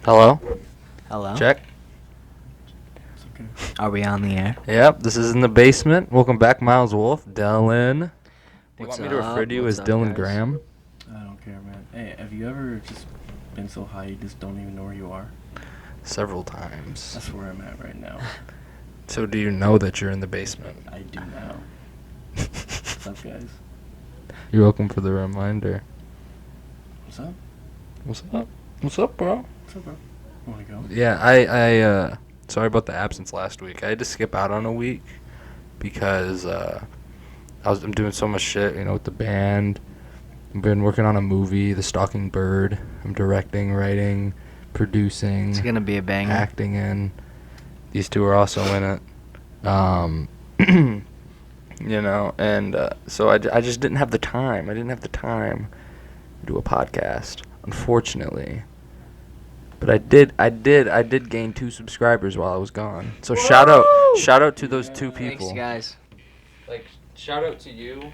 Hello? Hello? Check. Okay. Are we on the air? Yep, this is in the basement. Welcome back, Myles Wolf. Dylan. Do you What's want me to refer up? to you What's as up, Dylan guys? Graham? I don't care, man. Hey, have you ever just been so high you just don't even know where you are? Several times. That's where I'm at right now. So do you know that you're in the basement? I do now. What's up, guys? You're welcome for the reminder. What's up? What's up? What's up, bro? What's up, bro? Wanna go? Yeah, I sorry about the absence last week. I had to skip out on a week because I'm doing so much shit, with the band. I've been working on a movie, The Stalking Bird. I'm directing, writing, producing. It's gonna be a banger. Acting in. These two are also in it. So I just didn't have the time. I didn't have the time to do a podcast, unfortunately. But I did gain 2 subscribers while I was gone. So Whoa! shout out to those 2 Thanks, people. guys. Like, shout out to you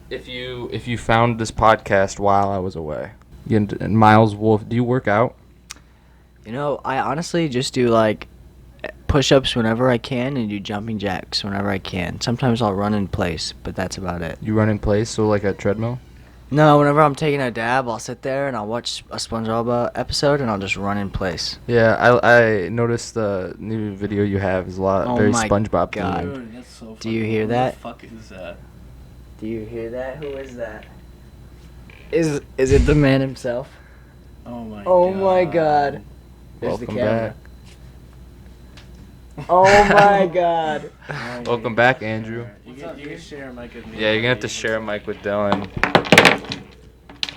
if you found this podcast while I was away. And Myles Wolf, do you work out? I honestly just do push-ups whenever I can and do jumping jacks whenever I can. Sometimes I'll run in place, but that's about it. You run in place, so like a treadmill? No, whenever I'm taking a dab, I'll sit there and I'll watch a SpongeBob episode and I'll just run in place. Yeah, I noticed the new video you have is very my SpongeBob God. themed. Dude, that's so Do you fucking- hear who that? the fuck is that? Do you hear that? Who is that? Is it the man himself? Oh my god. Oh my god. There's Welcome the camera. back. Oh my god. Welcome back, Andrew. You can share a mic with me. Yeah, you're gonna have to share a mic with Dylan.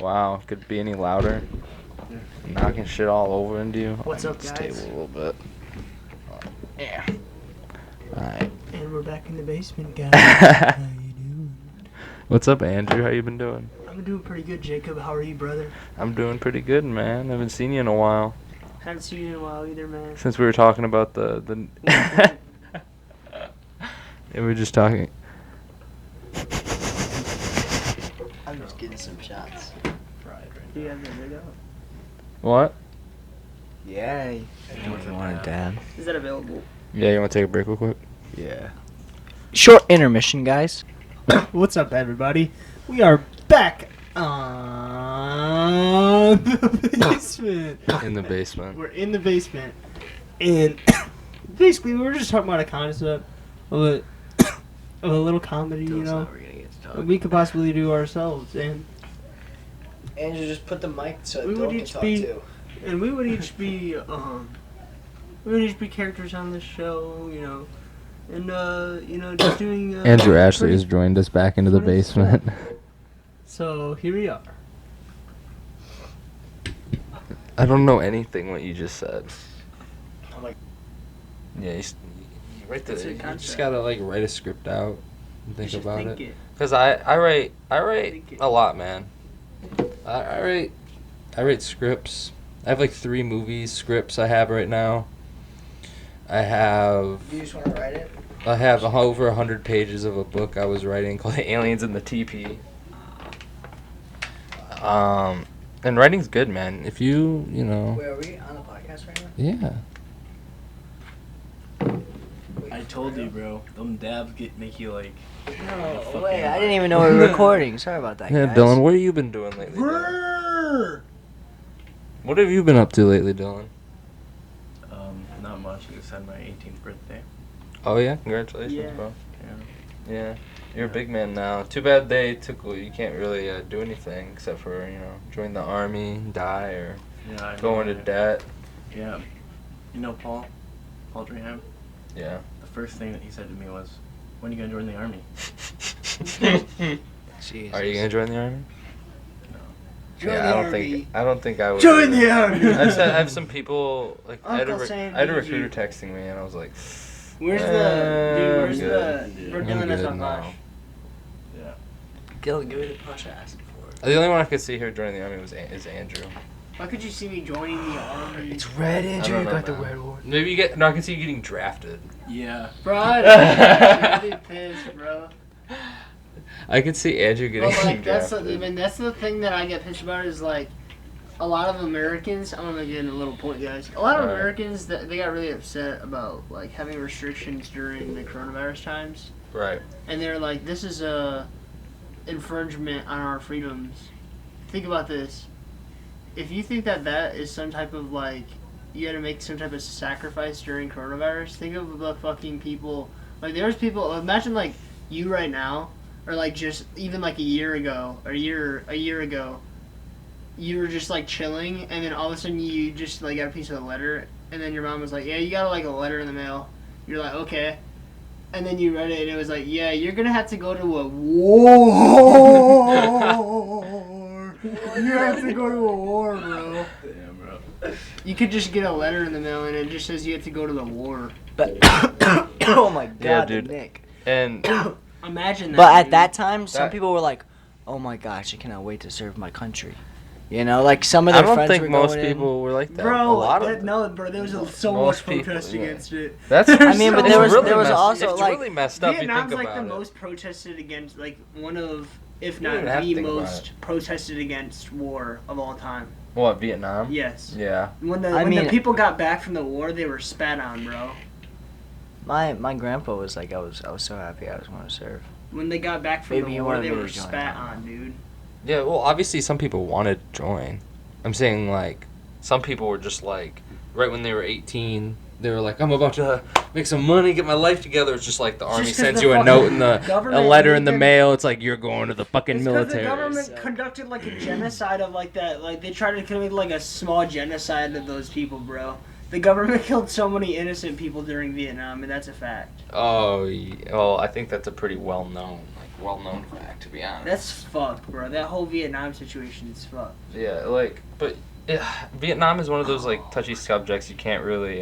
Wow, could it be any louder? Knocking shit all over into you. What's up, This guys? table a little bit. Yeah. Alright. And we're back in the basement, guys. How you doing? What's up, Andrew? How you been doing? I'm doing pretty good, Jacob. How are you, brother? I'm doing pretty good, man. Haven't seen you in a while. Haven't seen you in a while either, man. Since we were talking about the yeah, we were just talking. I'm just getting some shots. Fried right Do you now. have the video? What? Yeah. It was a Want a dab. dab? Is that available? Yeah, you want to take a break real quick? Yeah. Short intermission, guys. What's up, everybody? We are back on the basement. In the basement. We're in the basement. And basically, we were just talking about a concept of a little comedy, that we could possibly do ourselves. And Andrew, just put the mic so We would each be- we would each be characters on this show, and just doing Andrew Ashley pretty- has joined us back into the pretty basement. So here we are. I don't know anything what you just said. I'm like- Yeah, you write It's a you just concept. gotta write a script out and think You should about think it. Cause I write Think it. a lot, man. I write scripts. I have 3 movies scripts I have right now. I have You just want to write it? over 100 pages of a book I was writing called Aliens in the TP. And writing's good, man. If you Wait, are we on the podcast right now? yeah. I told you, bro. Them dabs make you like. No, fucking wait, I didn't even know we were recording. Sorry about that, Yeah, guys. Dylan, what have you been doing lately? Dylan? What have you been up to lately, Dylan? Not much. I just had my 18th birthday. Oh yeah, congratulations, Yeah. bro. Yeah. Yeah, you're a Yeah. big man now. Too bad you can't really do anything except for join the army, die, or Yeah. I go into know. debt. Yeah. You know Paul Draham? Yeah. The first thing that he said to me was, "When are you gonna join the army?" Jesus. Are you gonna join the army? No. Join Yeah, the I don't army. think I would. Join the army. I have some people I had Uncle Sam a needs recruiter you. texting me, and I was like, Where's I'm the good. we're I'm doing this good on now. Bosch. Yeah. Dylan, give me the push I asked for. The only one I could see here joining the army is Andrew. Why could you see me joining the army? It's red, Andrew. don't You know, got the man. red one. Maybe I can see you getting drafted. Yeah. Bro, I'd be pissed, bro. I could see Andrew getting But like that's drafted. the thing that I get pissed about is like a lot of Americans, I'm gonna get in a little point, guys. A lot of Alright. Americans, they got really upset about like having restrictions during the coronavirus times, Right. and they're like, "This is a infringement on our freedoms." Think about this. If you think that that is some type of like, you got to make some type of sacrifice during coronavirus, think of the fucking people. Like, there's people. Imagine like you right now, or like just even like a year ago, or a year ago. You were just like chilling, and then all of a sudden you just like got a piece of a letter, and then your mom was like, "Yeah, you got like a letter in the mail." You're like, "Okay," and then you read it, and it was like, "Yeah, you're gonna have to go to a war. You have to go to a war, bro." Damn, bro. You could just get a letter in the mail, and it just says you have to go to the war. But oh my god, Yeah, dude. Nick. And Imagine that. But at dude. that time, some That- people were like, "Oh my gosh, I cannot wait to serve my country." You know, like some of I their don't friends think were most going people were like that. Bro, a lot of no, bro, there was so Most much people, protest yeah. against it. That's. I mean, but it's there was really also it's like really messed up. Vietnam's you think like the about it. most protested against, like one of, if You not don't have to the think about most protested against war of all time. What, Vietnam? Yes. Yeah. When I the mean- people got back from the war, they were spat on, bro. my grandpa was like, I was so happy I was going to serve. When they got back from Maybe the you war, wanted they me to were join spat that. on, dude. Yeah, well, obviously some people wanted to join. I'm saying, like, some people were just, like, right when they were 18, they were like, I'm about to make some money, get my life together. It's just like the army 'cause sends the you a fucking note in a government letter in the made them- mail. It's like, you're going to the fucking It's because military. the government conducted like a genocide of like that. Like they tried to commit like a small genocide of those people, bro. The government killed so many innocent people during Vietnam, and that's a fact. Oh, well, I think that's a pretty well-known fact, to be honest. That's fucked, bro. That whole Vietnam situation is fucked. Yeah, like, but Vietnam is one of those, like, touchy subjects you can't really,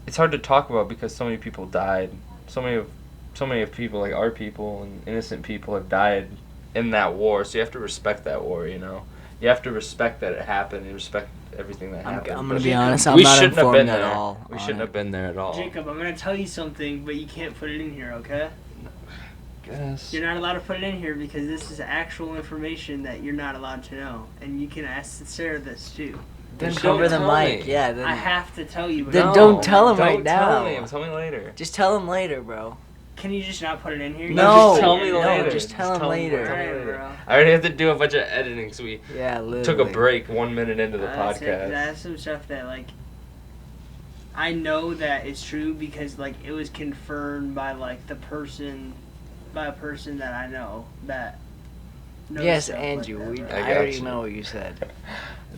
it's hard to talk about because so many people died. So many of people, like our people and innocent people, have died in that war, so you have to respect that war, you know? You have to respect that it happened, and respect everything that happened. I'm gonna But be honest, I'm we not shouldn't have informed been at there. all. We on shouldn't it. have been there at all. Jacob, I'm gonna tell you something, but you can't put it in here, okay? Guess. You're not allowed to put it in here because this is actual information that you're not allowed to know, and you can ask Sarah this too. Then Just don't cover the tell mic, me. yeah. Then, I have to tell you. Then but don't tell him don't right tell now. me. Tell me later. just tell him later, bro. Can you just not put it in here? No, just tell me no, later. just tell him later. Tell me Alright, later. bro. I already have to do a bunch of editing, so we Yeah, literally. took a break 1 minute into the That's it. podcast. That's some stuff that like I know that is true because like it was confirmed by like a person that I know that knows Yes, stuff Andrew. like that, I bro. already you. know what you said.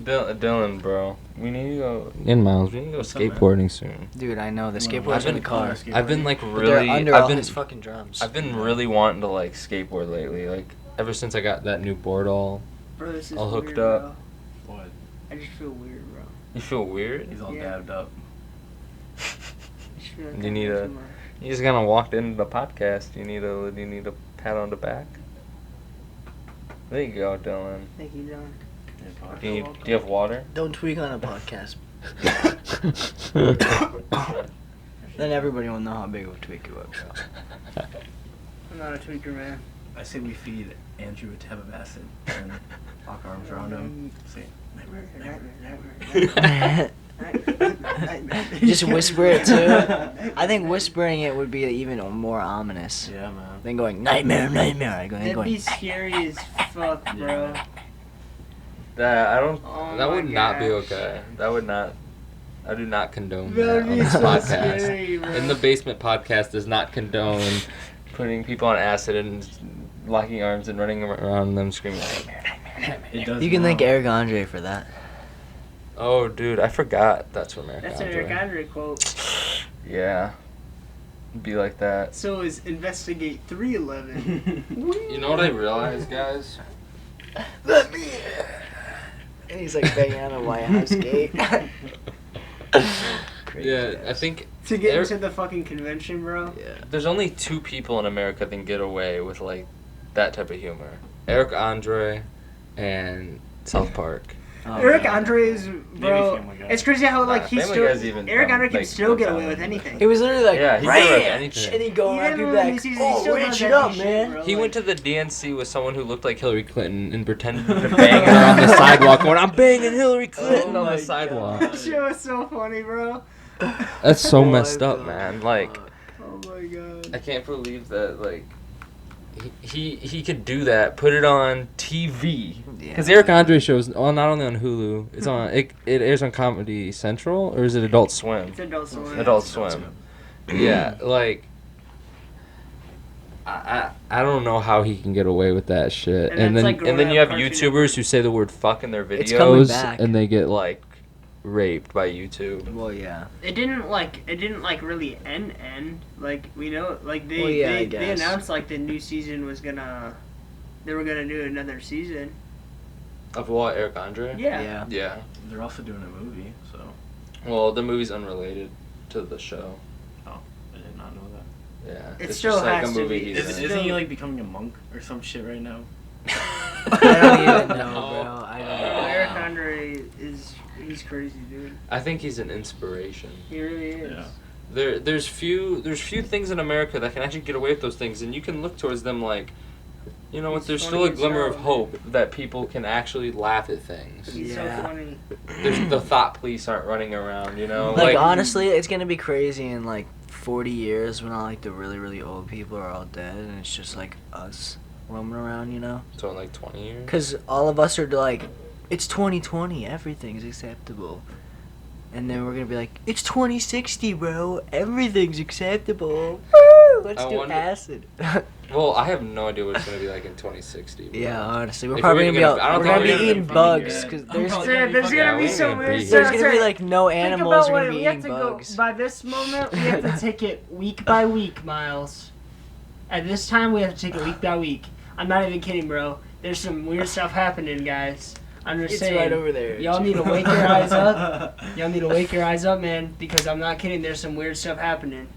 Dylan, bro, we need to go. Myles, we need to go What's up, man? skateboarding soon. Dude, I know the Well, skateboard's I've in the been- car. I've been like But they're really, under I've all been, his fucking drums. I've been really wanting to like skateboard lately. Like ever since I got that new board all Bro, this is all hooked weird, up. Bro. What? I just feel weird, bro. You feel weird? He's all Yeah. dabbed up. I just feel like You I need feel a- too much. You just kind of walked into the podcast. You need a pat on the back. There you go, Dylan. Thank you, John. Do you have water? Don't tweak on a podcast. Then everybody will know how big of a tweak you are. I'm not a tweaker, man. I say we feed Andrew a tab of acid and lock arms around him. Say, Just whisper it too. I think whispering it would be even more ominous yeah, man. than going nightmare, nightmare. That'd be scary as fuck, bro. That I don't. Oh that my would not be gosh. okay. That would not. I do not condone That'd that be on this so podcast. scary, bro. In the Basement podcast does not condone putting people on acid and locking arms and running around them screaming. Nightmare, nightmare, nightmare. It does You can now. thank Eric Andre for that. Oh, dude, I forgot. That's from Eric That's an Andre. Eric Andre quote. Yeah, be like that. So is investigate 311. You know what I realized, guys? Let me. And he's like banging on the White House gate. Crazy Yeah, I ass. think To get Eric- into the fucking convention, bro. Yeah. there's only 2 people in America that can get away with like that type of humor: Eric Andre and South Park. Eric yeah. Andre is, bro. Family Guy. It's crazy how like Nah, he's Family still Guy's even Eric dumb, Andre can like, still get away dumb. with anything. He was literally like, Yeah, he could rip ranch, anything. and he'd go Even around, he'd be when like, he sees- he oh, still ranch does it that up, shit, man. bro. He Like, went to the DNC with someone who looked like Hillary Clinton and pretended to bang her on the sidewalk going, I'm banging Hillary Clinton on my the sidewalk. God. that shit was so funny, bro. That's so What messed up, the man. Like, Oh my god. I can't believe that, like, he could do that, put it on TV. Because Eric Andre shows, well, not only on Hulu, it's on, it airs on Comedy Central, or is it Adult Swim? It's Adult Swim. Adult Swim. Yeah, like, I don't know how he can get away with that shit. And And that's then like and then you have growing up YouTubers who say the word fuck in their It's coming videos, back. and they get like raped by YouTube. Well, yeah. It didn't really end. Like we know, like they Well, yeah, I they guess. announced like the new season was gonna, they were gonna do another season. Of what, Eric Andre? Yeah. Yeah. They're also doing a movie, so Well, the movie's unrelated to the show. I did not know that. Yeah. It it's still just like has a to movie be. he's Isn't, in. isn't he like becoming a monk or some shit right now? I don't even know, bro. I don't know. Eric Andre he's crazy, dude. I think he's an inspiration. He really is. Yeah. There's few things in America that can actually get away with those things, and you can look towards them like, you know what? He's There's funny still a as glimmer hell, of hope that people can actually laugh at things. He's Yeah. so funny. There's the thought police aren't running around, you know. Like, honestly, it's gonna be crazy in like 40 years when all like the really, really old people are all dead and it's just like us roaming around, you know? So in like 20 years. Because all of us are like, it's 2020, everything's acceptable. And then we're gonna be like, it's 2060, bro, everything's acceptable. Woo! Let's I do wonder- acid. Well, I have no idea what it's gonna be like in 2060. bro. Yeah, honestly, we're If probably we're gonna be gonna- I don't we're think gonna we're be gonna eating be bugs dead. because I'm there's probably There's fucking gonna be we some ain't weird gonna be stuff. there's gonna be like no animals are gonna be we have eating to bugs. go by this moment. We have to take it week by week, Miles. At this time, we have to take it week by week. I'm not even kidding, bro. There's some weird stuff happening, guys. I'm just It's saying. right over there. Y'all need to wake your eyes up. Y'all need to wake your eyes up, man, because I'm not kidding. There's some weird stuff happening.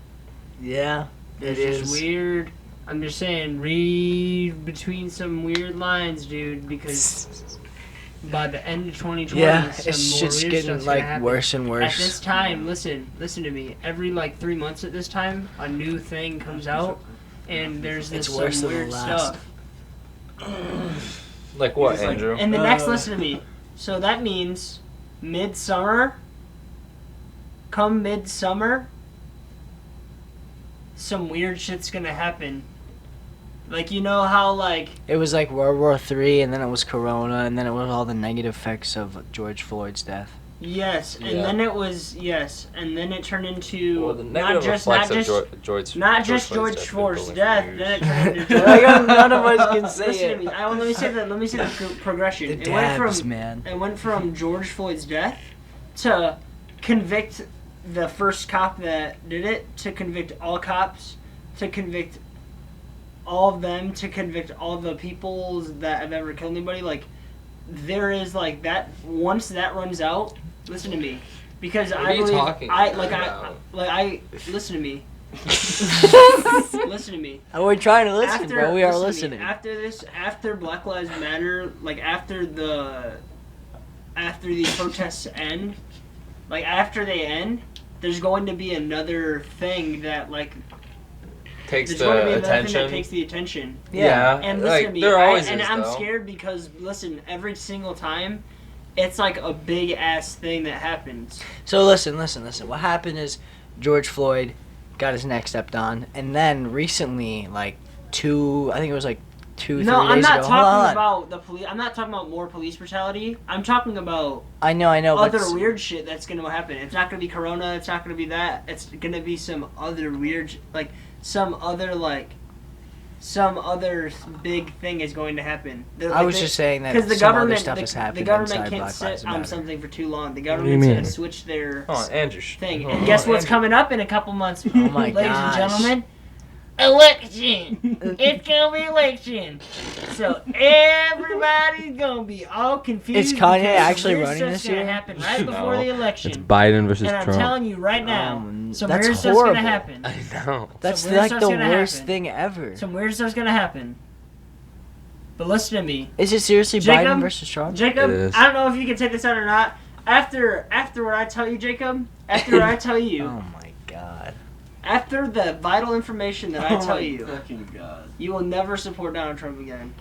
Yeah, it It's is. just weird. I'm just saying, read between some weird lines, dude, because by the end of 2020, Yeah, some it's more just weird getting stuff's gonna like happen. worse and At worse. this time, listen to me. Every like 3 months at this time, a new thing comes out, and there's this It's worse some than the weird last. stuff. Like what, It's like- Andrew? And the next, listen to me. So that means midsummer. Come midsummer, some weird shit's gonna happen. Like, you know how like It was like World War III, and then it was Corona, and then it was all the negative effects of George Floyd's death. yes, and Yeah. then it was yes, and then it turned into Well, the not negative just effects not of just George not just Floyd's George death Floyd's have been death. going for Then it years. turned into Like, none of us can say Listen it. to me. Let me say the progression. The It went dabs, from man. it went from George Floyd's death to convict the first cop that did it, to convict all cops, to convict all of them, to convict all the people that have ever killed anybody. Like, there is like that. Once that runs out, listen to me, because What I are you believe talking about? listen to me. Listen to me. And we're trying to listen, bro. We are listen to me, listening. after Black Lives Matter, like after the protests end, like after they end, there's going to be another thing that like Takes there's going to be the another thing that attention. takes the attention. Yeah, And listen like to me, there always and is, I'm though. scared because listen, every single time, it's like a big ass thing that happens. So listen. What happened is George Floyd got his neck stepped on, and then recently, like I think it was like 2-3 days ago. No, I'm not Hold talking on. about the police. I'm not talking about more police brutality. I'm talking about I know. other but weird shit that's gonna happen. It's not gonna be Corona. It's not gonna be that. It's gonna be some other weird, like some other big thing is going to happen. I was just saying that because the some government other stuff has happened the government inside can't Black sit Lives on Matter. something for too long. The do you government's mean? gonna switch their Come on, Andrew. thing. Hold And on, guess what's Andrew. coming up in a couple months, Oh my ladies gosh. and gentlemen? Election. It's gonna be election. So everybody's gonna be all confused. Is Kanye because actually weird running stuff's this gonna year? happen right before No, the election. It's Biden versus And I'm Trump. telling you right now, some that's weird stuff's horrible. gonna happen. I know. That's Some weird like stuff's the gonna worst happen. thing ever. Some weird stuff's gonna happen. But listen to me. Is it seriously Jacob? Biden versus Trump? Jacob, It is. I don't know if you can take this out or not. After what I tell you, Jacob, after what I tell you, Oh my god. after the vital information that I tell you, Fucking God. you will never support Donald Trump again.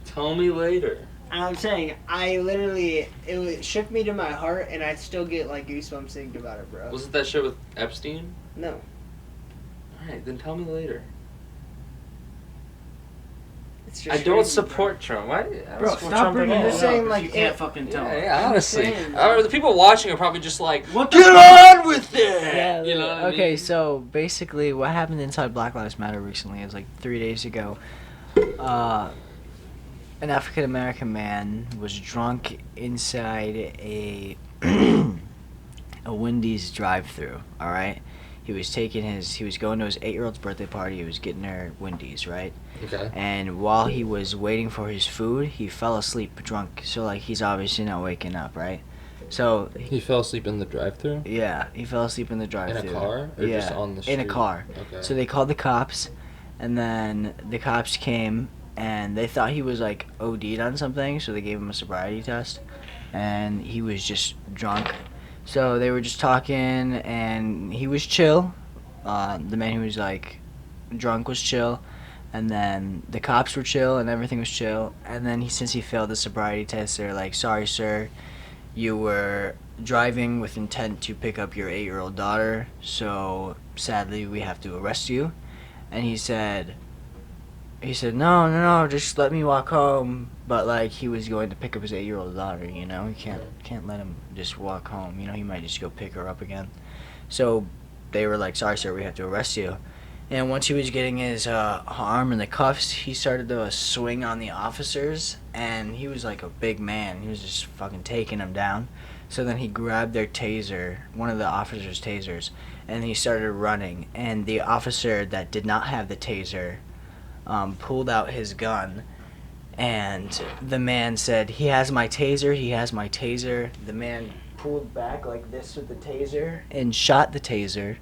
Tell me later. And I'm saying, it shook me to my heart, and I still get like goosebumps thinking about it, bro. Was it that shit with Epstein? No. Alright, then tell me later. It's just I don't crazy, support Trump. Why? I don't Bro, support stop Trump at bringing all. this saying, up. like, You can't it- fucking tell. Yeah, honestly. saying, The people watching are probably just like, What the get on with it! Yeah, You know what I okay, mean? so basically what happened inside Black Lives Matter recently is like 3 days ago. An African American man was drunk inside a Wendy's drive-through. All right, he was going to his 8-year-old's birthday party. He was getting her Wendy's, right? Okay. And while he was waiting for his food, he fell asleep drunk. So like he's obviously not waking up, right? So He fell asleep in the drive-thru? yeah, he fell asleep in the In drive-through. a car? Or Yeah, just on the street? in a car. Okay. So they called the cops, and then the cops came, and they thought he was like OD'd on something, so they gave him a sobriety test, and he was just drunk. So they were just talking, and he was chill. The man who was like drunk was chill, and then the cops were chill, and everything was chill. And then since he failed the sobriety test, they're like, "Sorry, sir, you were driving with intent to pick up your 8-year-old daughter, so sadly we have to arrest you." And he said, no, just let me walk home. But like he was going to pick up his 8-year-old daughter, you know, he can't let him just walk home, you know, he might just go pick her up again. So they were like, "Sorry, sir, we have to arrest you." And once he was getting his arm in the cuffs, he started to swing on the officers, and he was like a big man. He was just fucking taking them down. So then he grabbed their taser, one of the officers' tasers, and he started running. And the officer that did not have the taser pulled out his gun, and the man said, "He has my taser, he has my taser." The man pulled back like this with the taser and shot the taser.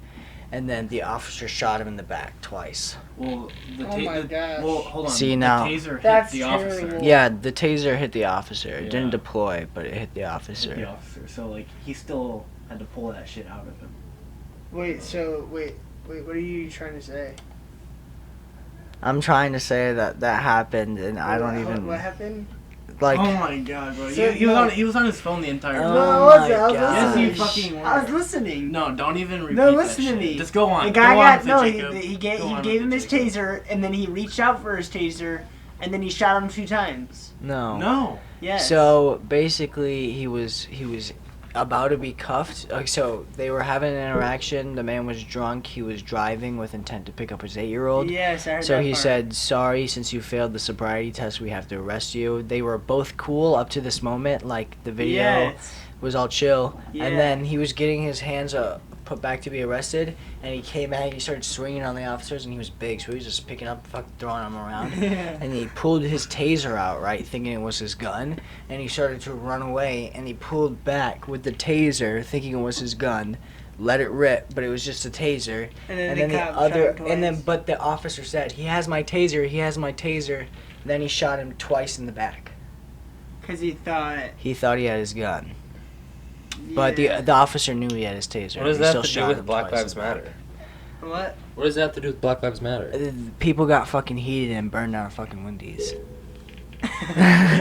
And then the officer shot him in the back twice. Well, Oh my gosh. Well, hold on. See, now- The taser hit That's the officer. terrible. Yeah, the taser hit the officer. It Yeah. didn't deploy, but it hit the Hit officer. the officer. So like he still had to pull that shit out of him. Wait, what are you trying to say? I'm trying to say that happened, and I don't even What happened? like. Oh my god, bro! So, He was on his phone the entire Oh time. No, I wasn't. my I was gosh. listening. Yes, you fucking were. I was listening. No, don't even repeat No, that listen to shit. me. Just go on. The guy Go on got with no. it, He Jacob. Go on gave with him it, his Jacob. taser, and then he reached out for his taser, and then he shot him 2 times. No. No. Yes. So basically, he was about to be cuffed. So they were having an interaction. The man was drunk. He was driving with intent to pick up his 8-year-old. Yes, I heard So that he part. said, "Sorry, since you failed the sobriety test, we have to arrest you." They were both cool up to this moment. Like the video Yes. was all chill, Yeah. and then he was getting his hands put back to be arrested, and he came back. He started swinging on the officers, and he was big, so he was just picking up, fucking throwing them around. And he pulled his taser out, right, thinking it was his gun, and he started to run away, and he pulled back with the taser, thinking it was his gun, let it rip, but it was just a taser. And And then the cop but the officer said, "He has my taser, he has my taser." Then he shot him twice in the back. because he thought. He thought he had his gun, but the officer knew he had his taser. What does He that still have to do shot with him Black twice in Lives the back. Matter? What? What does that have to do with Black Lives Matter? People got fucking heated and burned down fucking Wendy's.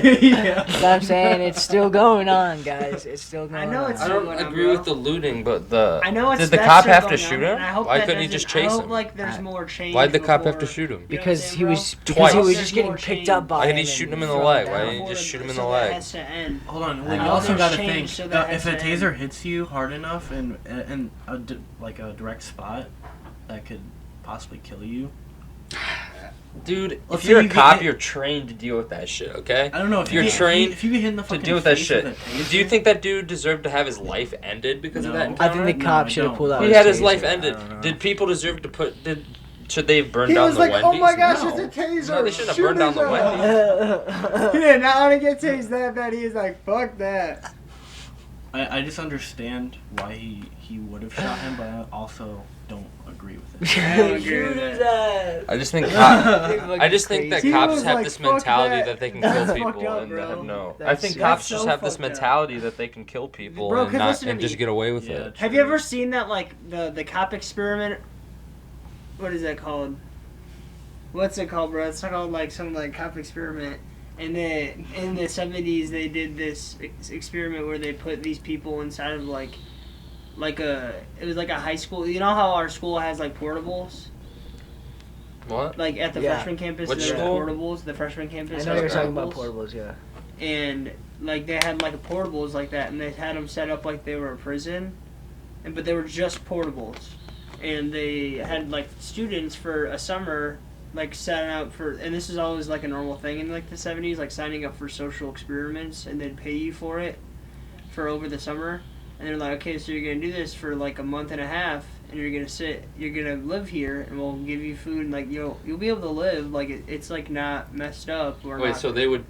Yeah. But I'm saying it's still going on, guys. It's still going on. I know it's I still don't going on, agree bro. with the looting, but the I know it's did the that's cop still have to going shoot on, him? and I hope Why that couldn't he doesn't- just chase I hope, him? like, there's more change. Why'd the cop have to before- shoot him? You know what I'm Because saying, he bro? was Twice. he was There's just getting more picked change. up by Why him. did he shoot him in the and leg? fell Why down. didn't he just shoot him in the So that leg? has to end. Hold on. I Well, you know also there's got to change, think so that if has a to taser end. hits you hard enough in like a direct spot, that could possibly kill you. Dude, Let's if say you're a you get cop, hit- you're trained to deal with that shit, okay? I don't know if You're you trained if you get hit in the To fucking deal with that face shit. with a taser, Do you think that dude deserved to have his life ended because of No. that I encounter? think the No, cop I should have don't. pulled out. He had his taser. life I ended. don't know. Did people deserve to should they have burned He down was the like, Wendy's? "Oh my gosh, No. it's a taser!" No, they shouldn't have Shoot burned down his the ass. Wendy's. He did not want to get tased that bad. He was like, "Fuck that." I just understand why he would have shot him, but I also don't agree with it. I don't agree with Shoot his that. ass. I just think Fucking I just think that crazy. He cops was have like, this "Fuck mentality that." that they can That's kill fucked people up, and bro. have no. I That's think so cops just have this fucked up. mentality that they can kill people Bro, and 'cause not listen to and just me. get away with Yeah, it. Have you ever seen that, like, the cop experiment? What is that called? What's it called, bro? It's called, like, some, like, cop experiment. And then in the 70s, they did this experiment where they put these people inside of, like it was like a high school. You know how our school has, like, portables? What? Like, at the Yeah. freshman campus, Which there's school? portables. The freshman campus I know has you're talking about portables. portables, yeah. And, like, they had, like, portables like that, and they had them set up like they were a prison. But they were just portables. And they had, like, students for a summer, like, signing up for, and this is always, like, a normal thing in, like, the 70s, like, signing up for social experiments, and they'd pay you for it for over the summer. And they're like, okay, so you're gonna do this for, like, a month and a half, and you're gonna live here, and we'll give you food, and, like, you'll be able to live, like, it's, like, not messed up, or Wait, not. so they would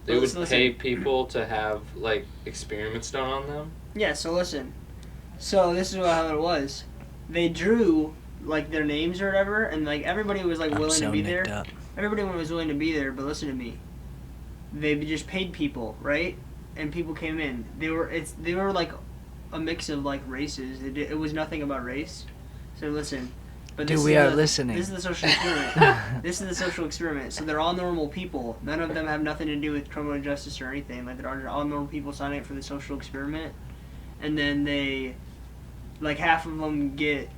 Listen. pay people to have like experiments done on them? Yeah, so listen. So this is how it was. They drew, like, their names or whatever, and, like, everybody was, like, willing to be there. Up. Everybody was willing to be there, but listen to me. They just paid people, right? And people came in. They were like a mix of, like, races. It was nothing about race. So listen. But Dude, this we is are the- listening. This is the social experiment. This is the social experiment. So they're all normal people. None of them have nothing to do with criminal justice or anything. Like, they're all normal people signing up for the social experiment. And then they, like, half of them get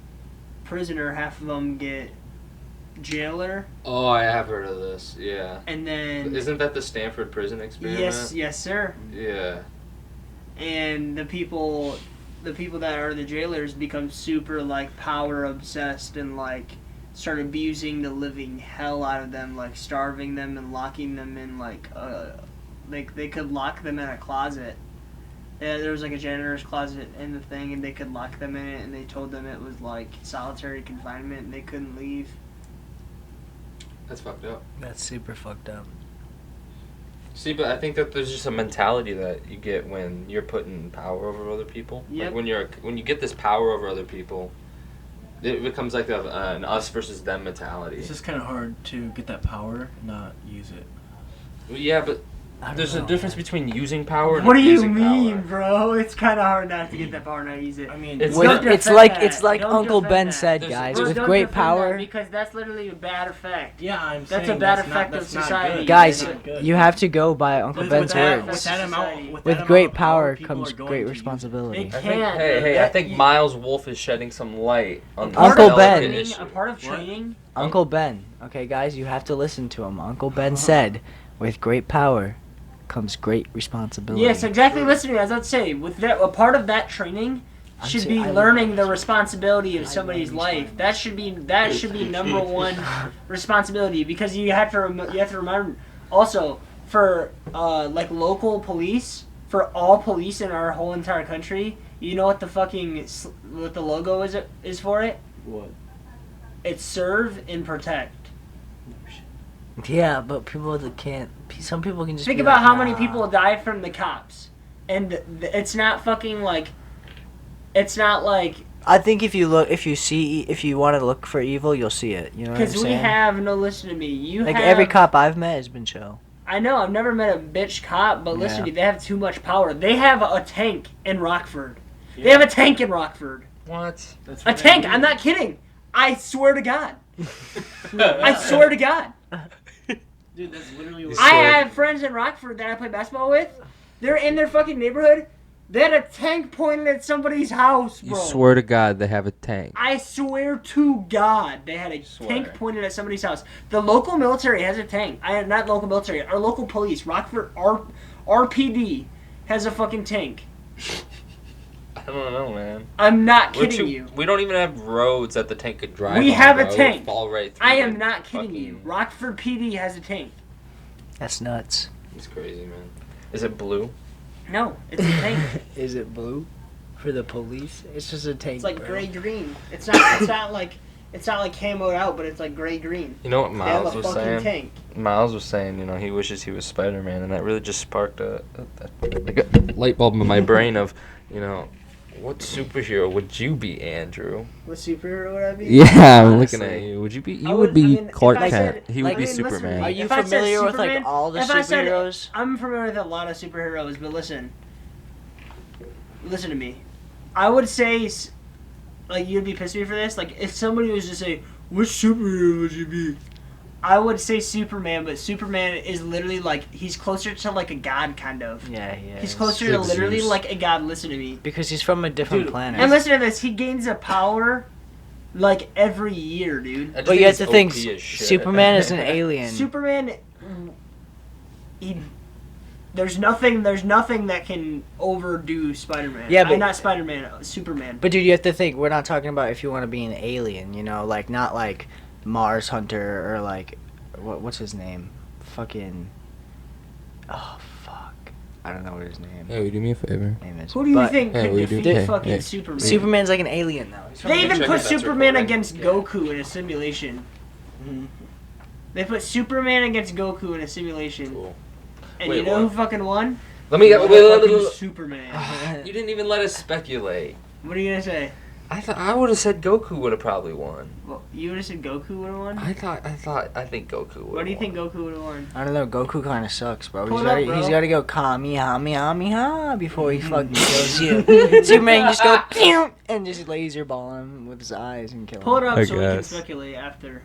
prisoner, half of them get jailer. Oh, I have heard of this. Yeah. And then Isn't that the Stanford prison experiment? yes, sir. Yeah. And the people that are the jailers become super, like, power obsessed and, like, start abusing the living hell out of them, like, starving them and locking them in, like they could lock them in a closet. Yeah, there was, like, a janitor's closet in the thing, and they could lock them in it, and they told them it was, like, solitary confinement, and they couldn't leave. That's fucked up. That's super fucked up. See, but I think that there's just a mentality that you get when you're put in power over other people. Yep. Like when you get this power over other people, it becomes like an us versus them mentality. It's just kind of hard to get that power and not use it. Well, yeah, but I don't there's know, a difference man. between using power and What do you abusing mean, power. bro? It's kind of hard not to get that power and not use it. I mean, It's With- not- it's defend like that. it's like Don't Uncle defend Ben that. said, There's- guys. Bro, With Don't great defend that, power, because that's literally a bad effect. yeah, I'm That's saying a bad that's effect not, of that's not society. good. guys, That's not good. you have to go by Uncle With Ben's that- words. With that amount, Society. with With that great amount of power people comes are going great to use it. responsibility. They I think, can. hey, I That- think Myles Wolf is shedding some light on Uncle this delicate Ben. issue. A part of What? training. Uncle Ben. Okay, guys, you have to listen to him. Uncle Ben said, with great power comes great responsibility. Yes, exactly. Listen to me. As I'd say, with that, a part of that training I'm should saying- be I love learning the this. responsibility of I somebody's love life. these That should be number one responsibility, because you have to remember also for like local police, for all police in our whole entire country. You know what the what the logo is for it? What? It's serve and protect. Yeah, but people that can't. Some people can just Think be about like, how many "Nah." people die from the cops, and it's not fucking like, it's not like, I think if you want to look for evil, you'll see it. You know what I'm because we saying? have no. Listen to me. You Like have every cop I've met has been chill. I know. I've never met a bitch cop, but listen Yeah. to me. They have too much power. They have a tank in Rockford. They have a tank in Rockford. What? That's A what tank. I I'm mean. not kidding. I swear to God. I swear to God. Dude, that's literally what I have friends in Rockford that I play basketball with. They're in their fucking neighborhood. They had a tank pointed at somebody's house, You bro. swear to God they have a tank. I swear to God, they had a tank pointed at somebody's house. The local military has a tank. Not local military. Our local police, Rockford RPD, has a fucking tank. I don't know, man. I'm not kidding you. We don't even have roads that the tank could drive. We on, have a bro. It would tank. Fall right through I the am not kidding fucking- you. Rockford PD has a tank. That's nuts. It's crazy, man. Is it blue? No, it's a tank. Is it blue for the police? It's just a tank. It's like bro. gray green. It's not. It's not like. It's not like camoed out, but it's like gray green. You know what They have Myles a was fucking saying? tank. Myles was saying, he wishes he was Spider-Man, and that really just sparked a light bulb in my brain of, what superhero would you be, Andrew? What superhero would I be? Yeah, I'm Honestly. looking at you. Would you be? You I would would- be I mean, if Clark I Kent. said- He would I be mean, listen to Superman. me. Are you If I said familiar with like Superman- all the if I said- superheroes? I'm familiar with a lot of superheroes, but listen to me. I would say, like, you'd be pissed at me for this. Like, if somebody was to say, "Which superhero would you be?" I would say Superman, but Superman is literally like he's closer to like a god, kind of. Yeah, he is. He's closer Like to literally Zeus. like a god. Listen to me. Because he's from a different Dude, planet. And listen to this. He gains a power like every year, dude. I just But you have he's to think, OP as shit. Superman is an alien. Superman, there's nothing that can overdo Spider-Man. Yeah, but- not Spider-Man, Superman. But dude, you have to think. We're not talking about if you want to be an alien. Like not like Mars Hunter or like what's his name? Fucking. Oh fuck! I don't know what his name. Hey, will you do me a favor? Name is. Who do you But think Hey, could what are you defeat doing? Hey, fucking hey. Superman? Superman's like an alien though. He's from They a even Check put if that's Superman recording. against Goku in a simulation. They put Superman against Goku in a simulation. Cool. And Wait, you know what? who fucking won? Let me. Motherfucking Superman. You didn't even let us speculate. What are you gonna say? I would have said Goku would have probably won. Well, you would have said Goku would have won? I think Goku would. What do you think Goku would have won? I don't know. Goku kind of sucks, bro. Pull He's it up, gotta, bro. he's got to go Kamehameha before he fucking kills you. Superman just go pew and just laser ball him with his eyes and kill him. Pull it up I so we can guess. speculate after.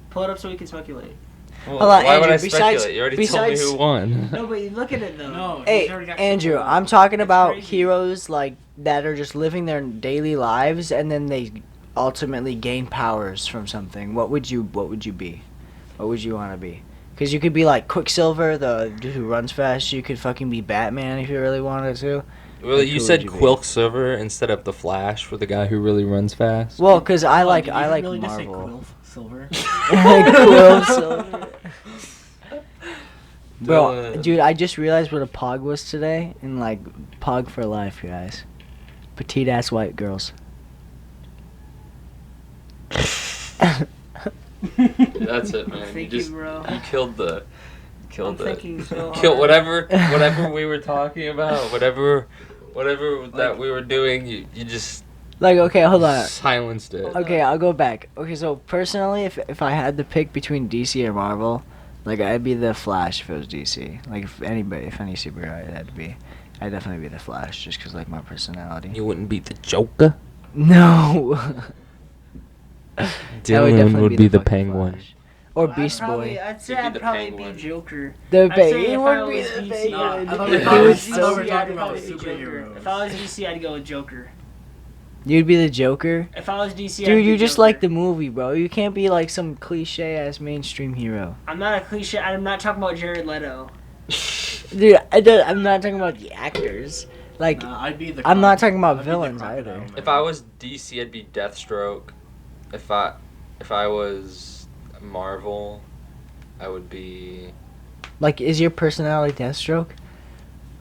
Pull it up so we can speculate. Well, Hold on, why would Andrew, I besides- speculate? You already told me besides- who won. No, but you look at it though. No, Hey, he's already got Andrew, Superman. I'm talking It's about crazy. heroes like that are just living their daily lives and then they ultimately gain powers from something. What would you be? What would you want to be? Because you could be like Quicksilver, the dude who runs fast. You could fucking be Batman if you really wanted to. Well, Like, you who said would you be? Quicksilver instead of the Flash for the guy who really runs fast. Well, because I Oh, like did you really Marvel. just say Quill Silver? Quicksilver. Bro, Dylan. dude, I just realized what a pog was today, and like pog for life, guys. Petite ass white girls. That's it, man. Thank you you, just bro. you killed the I'm thinking so kill hard. whatever we were talking about, whatever that we were doing. You just Like, okay, hold on. silenced it. Okay, I'll go back. Okay, so personally, if I had to pick between DC or Marvel, like I'd be the Flash if it was DC. Like if any superhero I'd definitely be the Flash just because like my personality. You wouldn't beat the Joker. No. I Dylan definitely would be the fucking Penguin. Flash. Or Beast Boy. I'd say You'd be I'd the probably Penguin. be Joker. The I'd say Penguin if I would be was the DC, Penguin. I thought He we was were so talking I'd about probably be Joker. superheroes. If I was DC, I'd go with Joker. You'd be the Joker? If I was DC, I'd Dude, be you just Joker. like the movie, bro. You can't be like some cliche ass mainstream hero. I'm not a cliche. I'm not talking about Jared Leto. Dude, I'm not talking about the actors. Like, Nah, I'd be the I'm not croc- talking about I'd be the villains crocodile, either. man. If I was DC, I'd be Deathstroke. If I was Marvel, I would be. like, is your personality Deathstroke?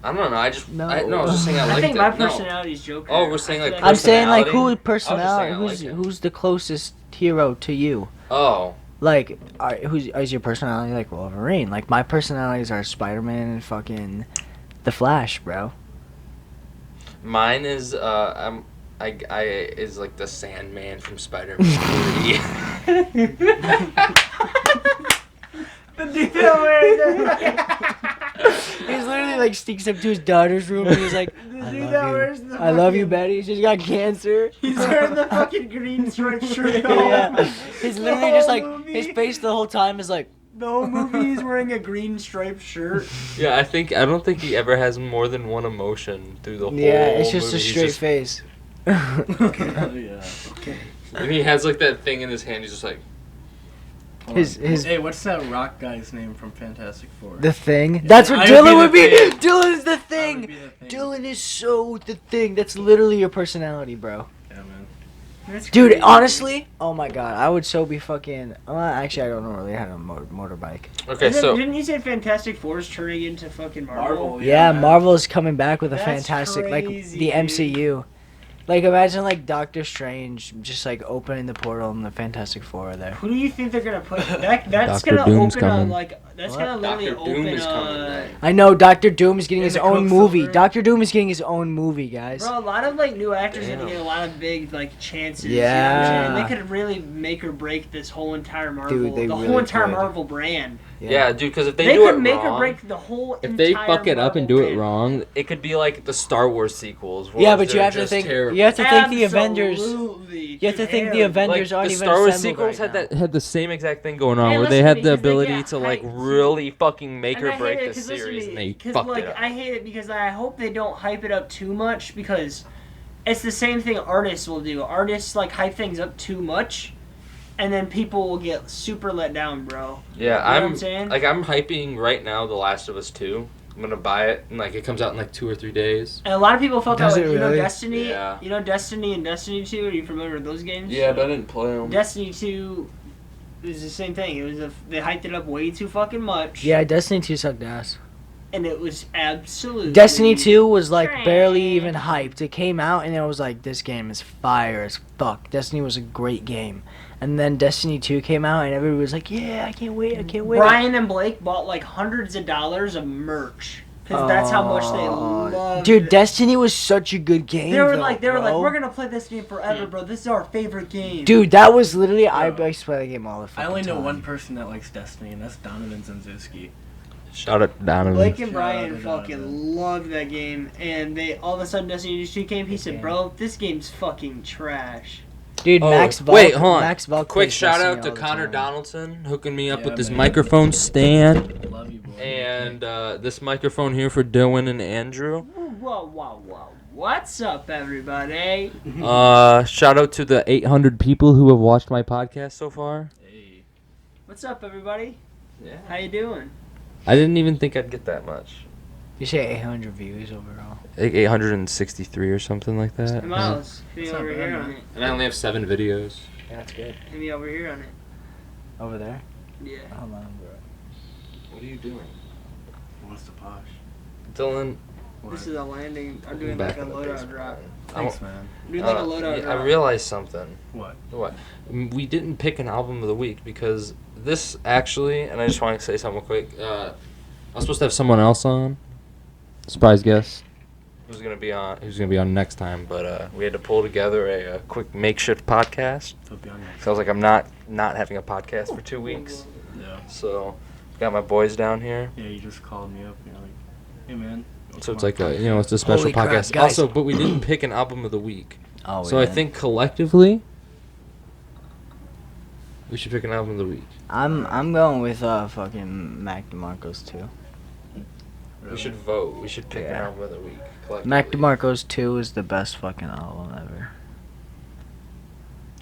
I don't know. I was just saying I I liked think it. my No. personality is Joker. Oh, we're saying, I feel like, I'm saying like who Personality? personality? I was just saying I like it. Who's the closest hero to you? Oh, Like, is your personality like Wolverine? Like my personalities are Spider-Man and fucking the Flash, bro. mine is I is like the Sandman from Spider-Man 3. He's literally like sneaks up to his daughter's room and he's like, I love you, Betty. She's got cancer. He's wearing the fucking green striped shirt. Yeah. He's literally just like movie. his face the whole time is like. The whole movie he's wearing a green striped shirt. Yeah, I don't think he ever has more than one emotion through the whole. Yeah, it's just movie. a He's straight just- face. Yeah. Okay. And he has like that thing in his hand. He's just like. Hold His- on. his- Hey, what's that rock guy's name from Fantastic Four? The Thing. That's what I Dylan would would be be. the Thing. Dylan's the I Thing. would be the Thing. Dylan is so the Thing. That's literally your personality, bro. Yeah, man. That's Dude, crazy. honestly, oh my god, I would so be fucking. Actually, I don't know really how to motorbike. Okay, so Didn't you say Fantastic Four is turning into fucking Marvel? Marvel. Yeah, man. Marvel is coming back with a That's fantastic, like crazy, the dude. MCU. Like, imagine, like, Doctor Strange just, like, opening the portal and the Fantastic Four are there. Who do you think they're gonna put? That's Dr. gonna Doom's open coming. that's What? gonna literally Dr. Doom open is coming, man. I know Doctor Doom is getting In his the own Quicksilver. movie. Doctor Doom is getting his own movie, guys. Bro, a lot of like new actors are Damn. gonna get a lot of big like chances. Yeah. You know what I'm saying? They could really make or break this whole entire Marvel, Dude, they the really whole entire could. Marvel brand. Yeah, dude, because if they, They do could it make wrong, or break the whole. if they entire fuck it up and do Marvel it brand. wrong, it could be like the Star Wars sequels. where Yeah, but you they're have to just think. terrible. You have to think the Avengers. Absolutely You have to think the terrible. Avengers Like aren't the even Star Wars assembled sequels right had now. had the same exact thing going on, Hey, where they listen to had me, the 'cause they ability get to like hyped. really fucking make And or I hate break it the 'cause listen to series, me, and they 'cause, fucked like, it up. I hate it because I hope they don't hype it up too much because it's the same thing artists will do. Artists like hype things up too much, and then people will get super let down, bro. Yeah, You know what I'm I'm saying? like I'm hyping right now The Last of Us 2. I'm gonna buy it, and like it comes out in like 2 or 3 days. And a lot of people felt that Does way. it You know really? Destiny? Yeah. You know Destiny and Destiny 2? Are you familiar with those games? Yeah, but I didn't play them. Destiny 2 is the same thing. It was they hyped it up way too fucking much. Yeah, Destiny 2 sucked ass. And it was absolutely Destiny 2 was like trash. barely even hyped. It came out and it was like, this game is fire as fuck. Destiny was a great game. And then Destiny 2 came out and everybody was like, yeah, I can't wait, I can't wait. Brian and Blake bought like hundreds of dollars of merch because that's how much they Oh, love. Dude, Destiny was such a good game. They were though, like, bro. we're gonna play this game forever, bro. This is our favorite game. Dude, that was literally, I used to play that game all the fucking I only know time. one person that likes Destiny, and that's Donovan Zanzuski. Shout out to Donovan. Blake and Shout Brian out to fucking Donovan. loved that game, and they all of a sudden Destiny 2 came. He said, game. "Bro, this game's fucking trash." Dude, Oh, Max Volk. wait, hold on. Max Volk Quick plays shout Destiny out to all the Connor time. Donaldson hooking me up Yeah, with this man. microphone stand Love you, boy. and this microphone here for Dylan and Andrew. Whoa, whoa, whoa! What's up, everybody? Shout out to the 800 people who have watched my podcast so far. Hey. What's up, everybody? Yeah. How you doing? I didn't even think I'd get that much. You say 800 views overall. Like 863 or something like that. Hey, Myles, hit me It's not over bad, here man. on it. And I only have 7 videos. Yeah, that's good. Hit me over here on it. Over there? Yeah. Hold on, bro. What are you doing? What's the posh? Dylan, This is a landing. I'm I'm doing back like a in the loadout basement, drop. man. Thanks, man. I'm doing like a loadout yeah, drop. I realized something. What? What? We didn't pick an album of the week because this actually, and I just want to say something quick. I was supposed to have someone else on, surprise guest. Who's gonna be on? Who's gonna be on next time? But we had to pull together a quick makeshift podcast. So be on next. So I was like, I'm not having a podcast for 2 weeks. Yeah. So got my boys down here. Yeah, you just called me up and you're like, hey, man. So it's like it's a special Holy crap, podcast. guys. Also, but we didn't pick an album of the week. Oh, So I think collectively, we should pick an album of the week. I'm going with fucking Mac DeMarco's 2. We should vote. We should pick an Yeah. album of the week. Collectively. Mac DeMarco's 2 is the best fucking album ever.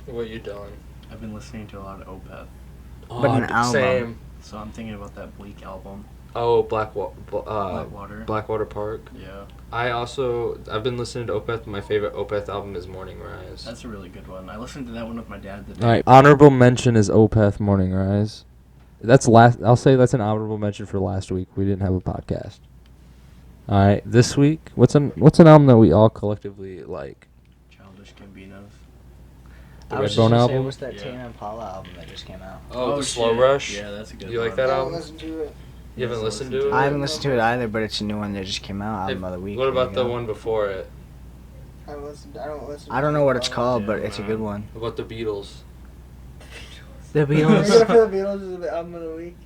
What you doing? I've been listening to a lot of Opeth, But an album. Same. so I'm thinking about that Bleak album, Oh, Blackwater. Blackwater Park. Yeah, I've been listening to Opeth. My favorite Opeth album is Morning Rise. that's a really good one. I listened to that one with my dad the day. All right. Honorable mention is Opeth Morning Rise. That's last. I'll say that's an honorable mention for last week. We didn't have a podcast. All right. This week, what's an album that we all collectively like? Childish Gambino's. The I was Redbone just gonna say, album? what's that Yeah. Tame Impala album that just came out? Oh, the Slow shit. Rush. Yeah, that's a good You one. like that album? listen to it. You haven't Yes, listened listen to it? to I haven't listened to it either, but it's a new one that just came out. Album If- of the week. What about There the you go. one before it? I don't listen. I don't know what it's called, Yeah, but it's a good man. one. What about the Beatles? The Are you Beatles. gonna put the Beatles as the album of the week?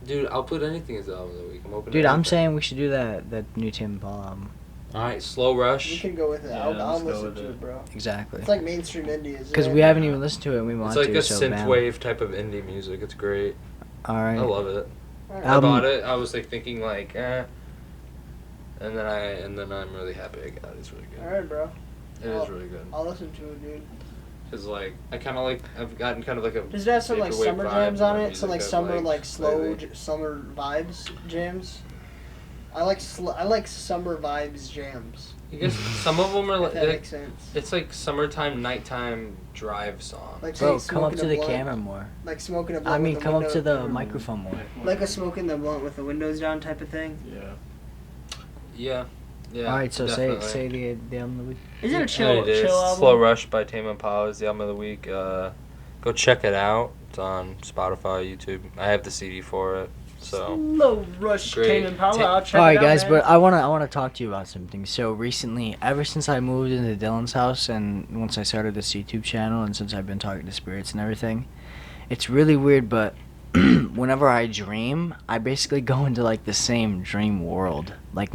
Dude, I'll put anything as the album of the week. I'm open. Dude, to I'm anything. saying we should do that new Tame Impala album. All right, Slow You Rush. can go with it. Yeah, I'll let's go listen with to it. it, bro. Exactly. It's like mainstream indie, isn't it? Because we haven't even listened to it and we want It's like to. a so bam. synthwave type of indie music. It's great. All I right. love it. Alright. I Album- bought it. I was like thinking like, and then I'm really happy I got it. It's really good. Alright, bro. It is really good. I'll listen to it, dude. Cause like I've gotten kind of like a. Does it have some like vaporwave summer vibe jams to on my it? Some like music summer I've like slow lately. summer vibes jams. I like summer vibes jams. I guess some of them are If like that makes sense. it's like summertime nighttime drive song. Like Bro, say come up smoking to a the blunt, camera more. Like smoking a blunt. I mean, with come up to the window- microphone more. Like a smoking the blunt with the windows down type of thing. Yeah. Yeah. Yeah. All right, so definitely. say the album of the week. Is it a I chill already did. chill album? Slow Rush by Tame Impala is the album of the week. Go check it out. It's on Spotify, YouTube. I have the CD for it. So Slow Rush, Great. Tame Impala. I'll check All right, it out, guys, man. but I wanna talk to you about something. So recently, ever since I moved into Dylan's house, and once I started this YouTube channel, and since I've been talking to spirits and everything, it's really weird. But whenever I dream, I basically go into like the same dream world. Like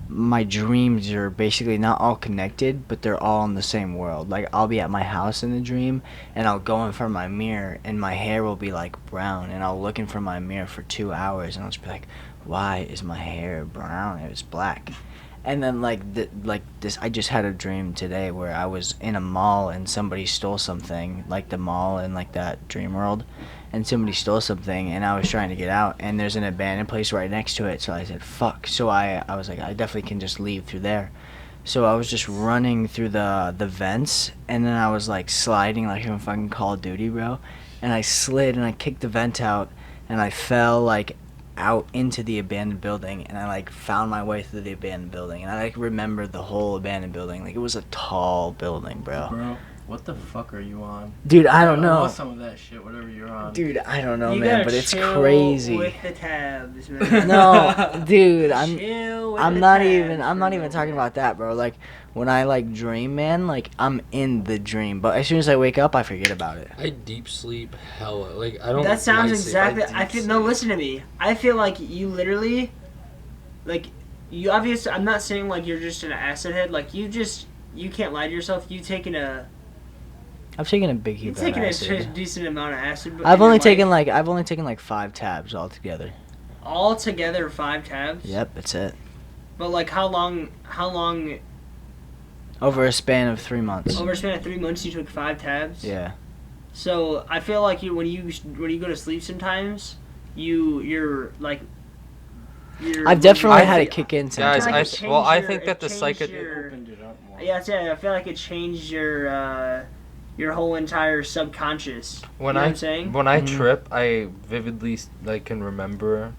my dreams are basically not all connected, but they're all in the same world. Like I'll be at my house in the dream, and I'll go in front of my mirror, and my hair will be like brown, and I'll look in front of my mirror for 2 hours, and I'll just be like, why is my hair brown? It was black. And then like this, I just had a dream today where I was in a mall and somebody stole something, like the mall in like that dream world, and somebody stole something, and I was trying to get out, and there's an abandoned place right next to it, so I said fuck. So I was like, I definitely can just leave through there. So I was just running through the vents, and then I was like sliding like in fucking Call of Duty, bro, and I slid and I kicked the vent out, and I fell like out into the abandoned building, and I like found my way through the abandoned building, and I like remembered the whole abandoned building. Like it was a tall building, bro. What the fuck are you on? Dude, I don't know. Some of that shit, whatever you're on. Dude, I don't know, you man, gotta but it's chill crazy. with the tabs, man. No, dude, Chill with I'm the not tabs even for a talking little about that, bro. Like when I like dream, man, like I'm in the dream, but as soon as I wake up, I forget about it. I deep sleep hella. Like I don't. That sounds light sleep, exactly. deep I feel. sleep. No, listen to me. I feel like you literally, like, you obviously. I'm not saying like you're just an acid head. Like you can't lie to yourself. I've taken a big heap You've of taken a acid. decent amount of acid. But I've in your only life, taken like 5 tabs altogether. all together 5 tabs. Yep, that's it. But like how long Over a span of 3 months. over a span of 3 months you took 5 tabs? Yeah. So I feel like when you go to sleep sometimes, you're like. I've definitely I had think- it kick in Guys, sometimes. like I it th- changed well, I your- think it that the changed psychic. your- Opened it up more. Yeah, I feel like it changed your whole entire subconscious. When you know I what I'm saying? when I Mhm. trip, I vividly like can remember,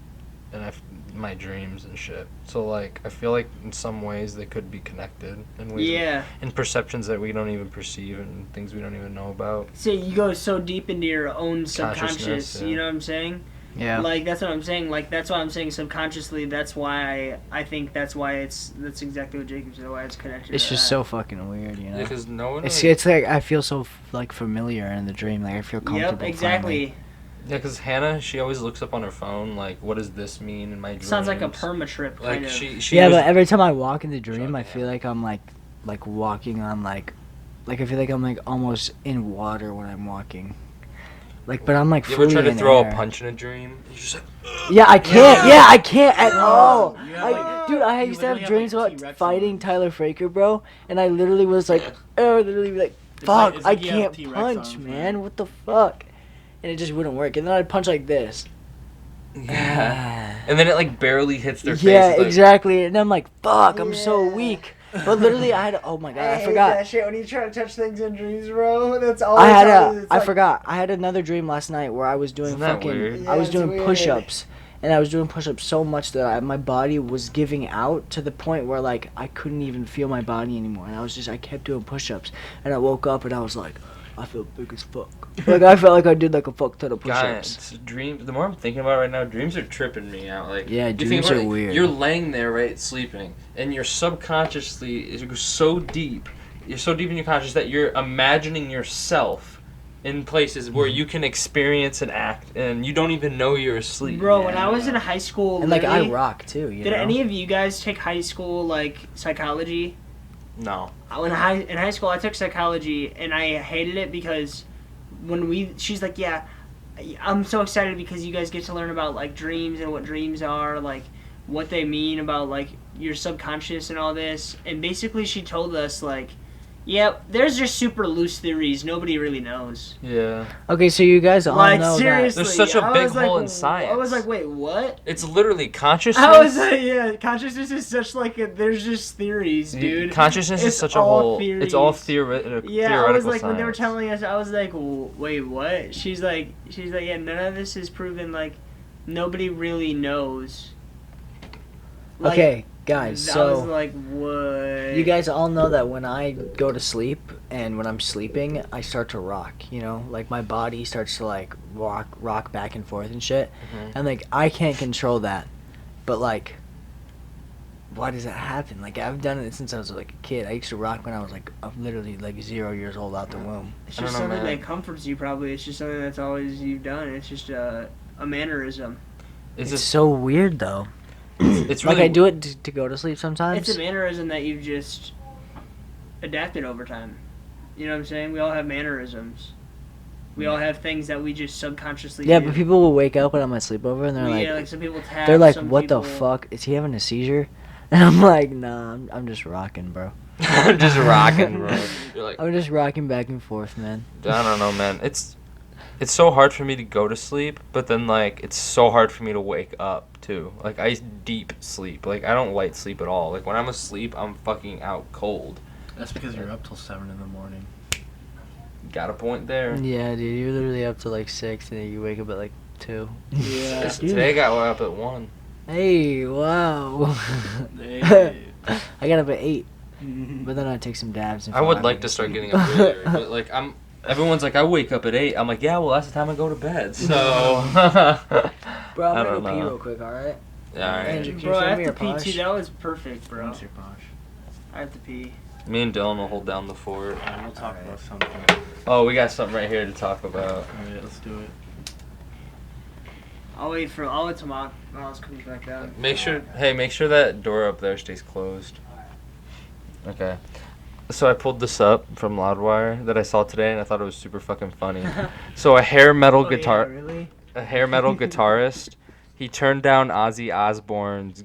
and my dreams and shit. So like I feel like in some ways they could be connected in ways Yeah. in perceptions that we don't even perceive and things we don't even know about. So you go so deep into your own subconscious, Consciousness, yeah. you know what I'm saying? Yeah. Like that's what I'm saying. Like that's why I'm saying subconsciously. That's why I think that's exactly what Jacob said. Why it's connected. It's to just that. so fucking weird, you know. Because no one. It's like I feel so like familiar in the dream. Like I feel comfortable. Yep, exactly. finally. Yeah, because Hannah, she always looks up on her phone like, what does this mean in my dreams? Sounds like a perma trip, kind Like of. she. Yeah, was, but every time I walk in the dream, I Fuck, feel like I'm like walking on like I feel like I'm like almost in water when I'm walking. Like, but I'm like You ever fully try to in throw air. a punch in a dream? You're just like, Yeah, I can't. Yeah, I can't at all. You have, like- Dude, I you used to have literally have, dreams like, about T-Rex fighting arms. Tyler Fraker, bro, and I literally was like, oh, literally be like, fuck, it's like I you have can't T-Rex punch, arms, man. man. What the fuck? And it just wouldn't work. And then I'd punch like this. yeah. And then it like barely hits their face. Yeah, It's like, exactly. And I'm like, fuck, I'm so Yeah. weak. But literally, I had. Oh my god, I hate forgot. that shit when you try to touch things in dreams, bro. That's all. I forgot. I had another dream last night where I was doing Isn't that fucking. weird? I was Yeah, doing it's weird. push-ups, and I was doing push-ups so much that my body was giving out to the point where like I couldn't even feel my body anymore, and I kept doing push-ups, and I woke up and I was like, I feel big as fuck. Like I felt like I did like a fuck ton of push-ups. Guys, dreams. The more I'm thinking about it right now, dreams are tripping me out. Like, Yeah, you think dreams about are it, weird. You're laying there, right, sleeping, and you're subconsciously it goes so deep. You're so deep in your conscious that you're imagining yourself in places where you can experience and act, and you don't even know you're asleep. Bro, when I was in high school, And like I literally- rock too. You Did know? any of you guys take high school like psychology? No. In high school, I took psychology, and I hated it because she's like, yeah, I'm so excited because you guys get to learn about like dreams and what dreams are, like what they mean about like your subconscious and all this. And basically, she told us like, yeah, there's just super loose theories. Nobody really knows. Yeah. Okay, so you guys all Like know seriously, There's such a I big was like, hole in science. I was like, wait, what? It's literally consciousness. I was like, yeah, consciousness is such like there's just theories, dude. Consciousness is It's such a all whole. It's all theoretical. Yeah, theoretical I was like, when they were science. telling us, I was like, wait, what? She's like, yeah, none of this is proven. Like, nobody really knows. Like, Okay, Guys, I was so like, what? you guys all know that when I go to sleep and when I'm sleeping, I start to rock, you know? Like, my body starts to, like, rock back and forth and shit. Mhm. And, like, I can't control that. But, like, why does that happen? Like, I've done it since I was, like, a kid. I used to rock when I was, like, literally, like, 0 years old out the womb. It's I don't just know, something man. that comforts you, probably. It's just something that's always you've done. It's just a mannerism. It's It's just so weird, though. it's really Like, I do it to go to sleep sometimes. It's a mannerism that you've just adapted over time. You know what I'm saying? We all have mannerisms. We all have things that we just subconsciously Yeah, do. but people will wake up when I'm at sleepover and they're Yeah, like, like some people tap. they're like, some what the people- fuck? Is he having a seizure? And I'm like, nah, I'm just rocking, bro. just rocking, bro. You're like, I'm just rocking back and forth, man. I don't know, man. It's so hard for me to go to sleep, but then like it's so hard for me to wake up too. Like I deep sleep. Like I don't light sleep at all. Like when I'm asleep, I'm fucking out cold. That's because you're up till 7 in the morning. Got a point there. Yeah, dude, you're literally up to like 6 and then you wake up at like 2. Yeah. Today I got up at 1. Hey, wow. Hey. I got up at 8, but then I take some dabs. And I would feel like to start getting up earlier, but like everyone's like I wake up at 8. I'm like, yeah, well that's the time I go to bed. So Bro, I'm I gonna don't go pee know. real quick, alright? yeah, all right. Andrew, can you Bro, show I have me to your pee posh? too. That was perfect, bro. What's your posh? I have to pee. Me and Dylan will hold down the fort. Alright, we'll talk Alright. about something. Oh, we got something right here to talk about. Alright, let's do it. I'll wait till Myles comes back down. Make sure that door up there stays closed. Okay. So I pulled this up from Loudwire that I saw today, and I thought it was super fucking funny. So a hair metal Oh, guitar, yeah, really? a hair metal guitarist, he turned down Ozzy Osbourne's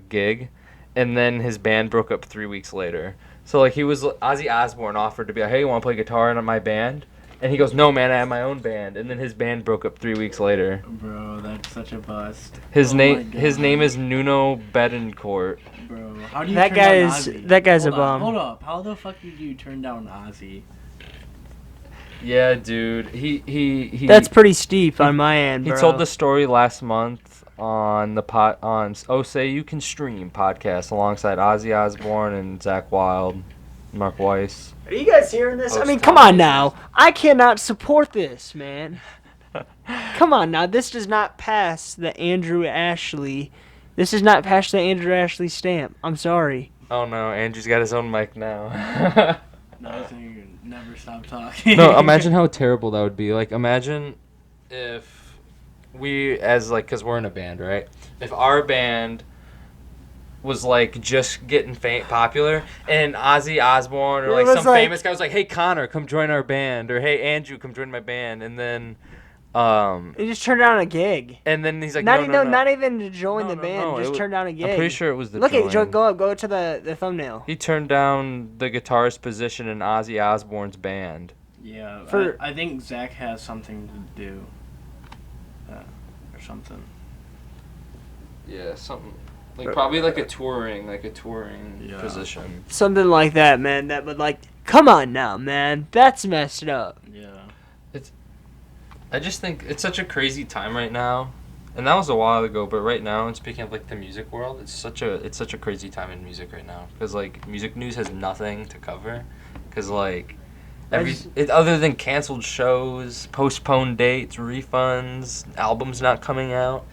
gig, and then his band broke up 3 weeks later. So like Ozzy Osbourne offered to be like, hey, you want to play guitar in my band? And he goes, no, man, I have my own band. And then his band broke up 3 weeks later. Bro, that's such a bust. His Oh name my his God. name is Nuno Betancourt. Bro, how do you That turn guy down is- Ozzy? that guy's a Hold on, bum. Hold up. How the fuck did you turn down Ozzy? Yeah, dude. He That's pretty steep on my end, He bro. told the story last month on the Say You Can Stream podcast alongside Ozzy Osbourne and Zach Wilde, Mark Weiss. Are you guys hearing this? I Post mean, come Tom on now. I cannot support this, man. Come on now. This does not pass the Andrew Ashley. This does not pass the Andrew Ashley stamp. I'm sorry. Oh no, Andrew's got his own mic now. No, I think you never stop talking. No, imagine how terrible that would be. Like, imagine if we, because we're in a band, right? If our band was like just getting popular, and Ozzy Osbourne or It like was some like- famous guy was like, "Hey Connor, come join our band," or "Hey Andrew, come join my band," and then, He just turned down a gig. he's like, Not, no, not even to join No, the no, band. no, it Just was- turned down a gig. I'm pretty sure it was the. Look at join. go to the thumbnail. He turned down the guitarist position in Ozzy Osbourne's band. Yeah, For- I think Zach has something to do. Or something. Yeah, something Or- probably like a touring Yeah. position. Something like that, man. That would like, come on now, man. That's messed up. Yeah. I just think it's such a crazy time right now, and that was a while ago. But right now, and speaking of like the music world, it's such a crazy time in music right now because like music news has nothing to cover, because like other than canceled shows, postponed dates, refunds, albums not coming out.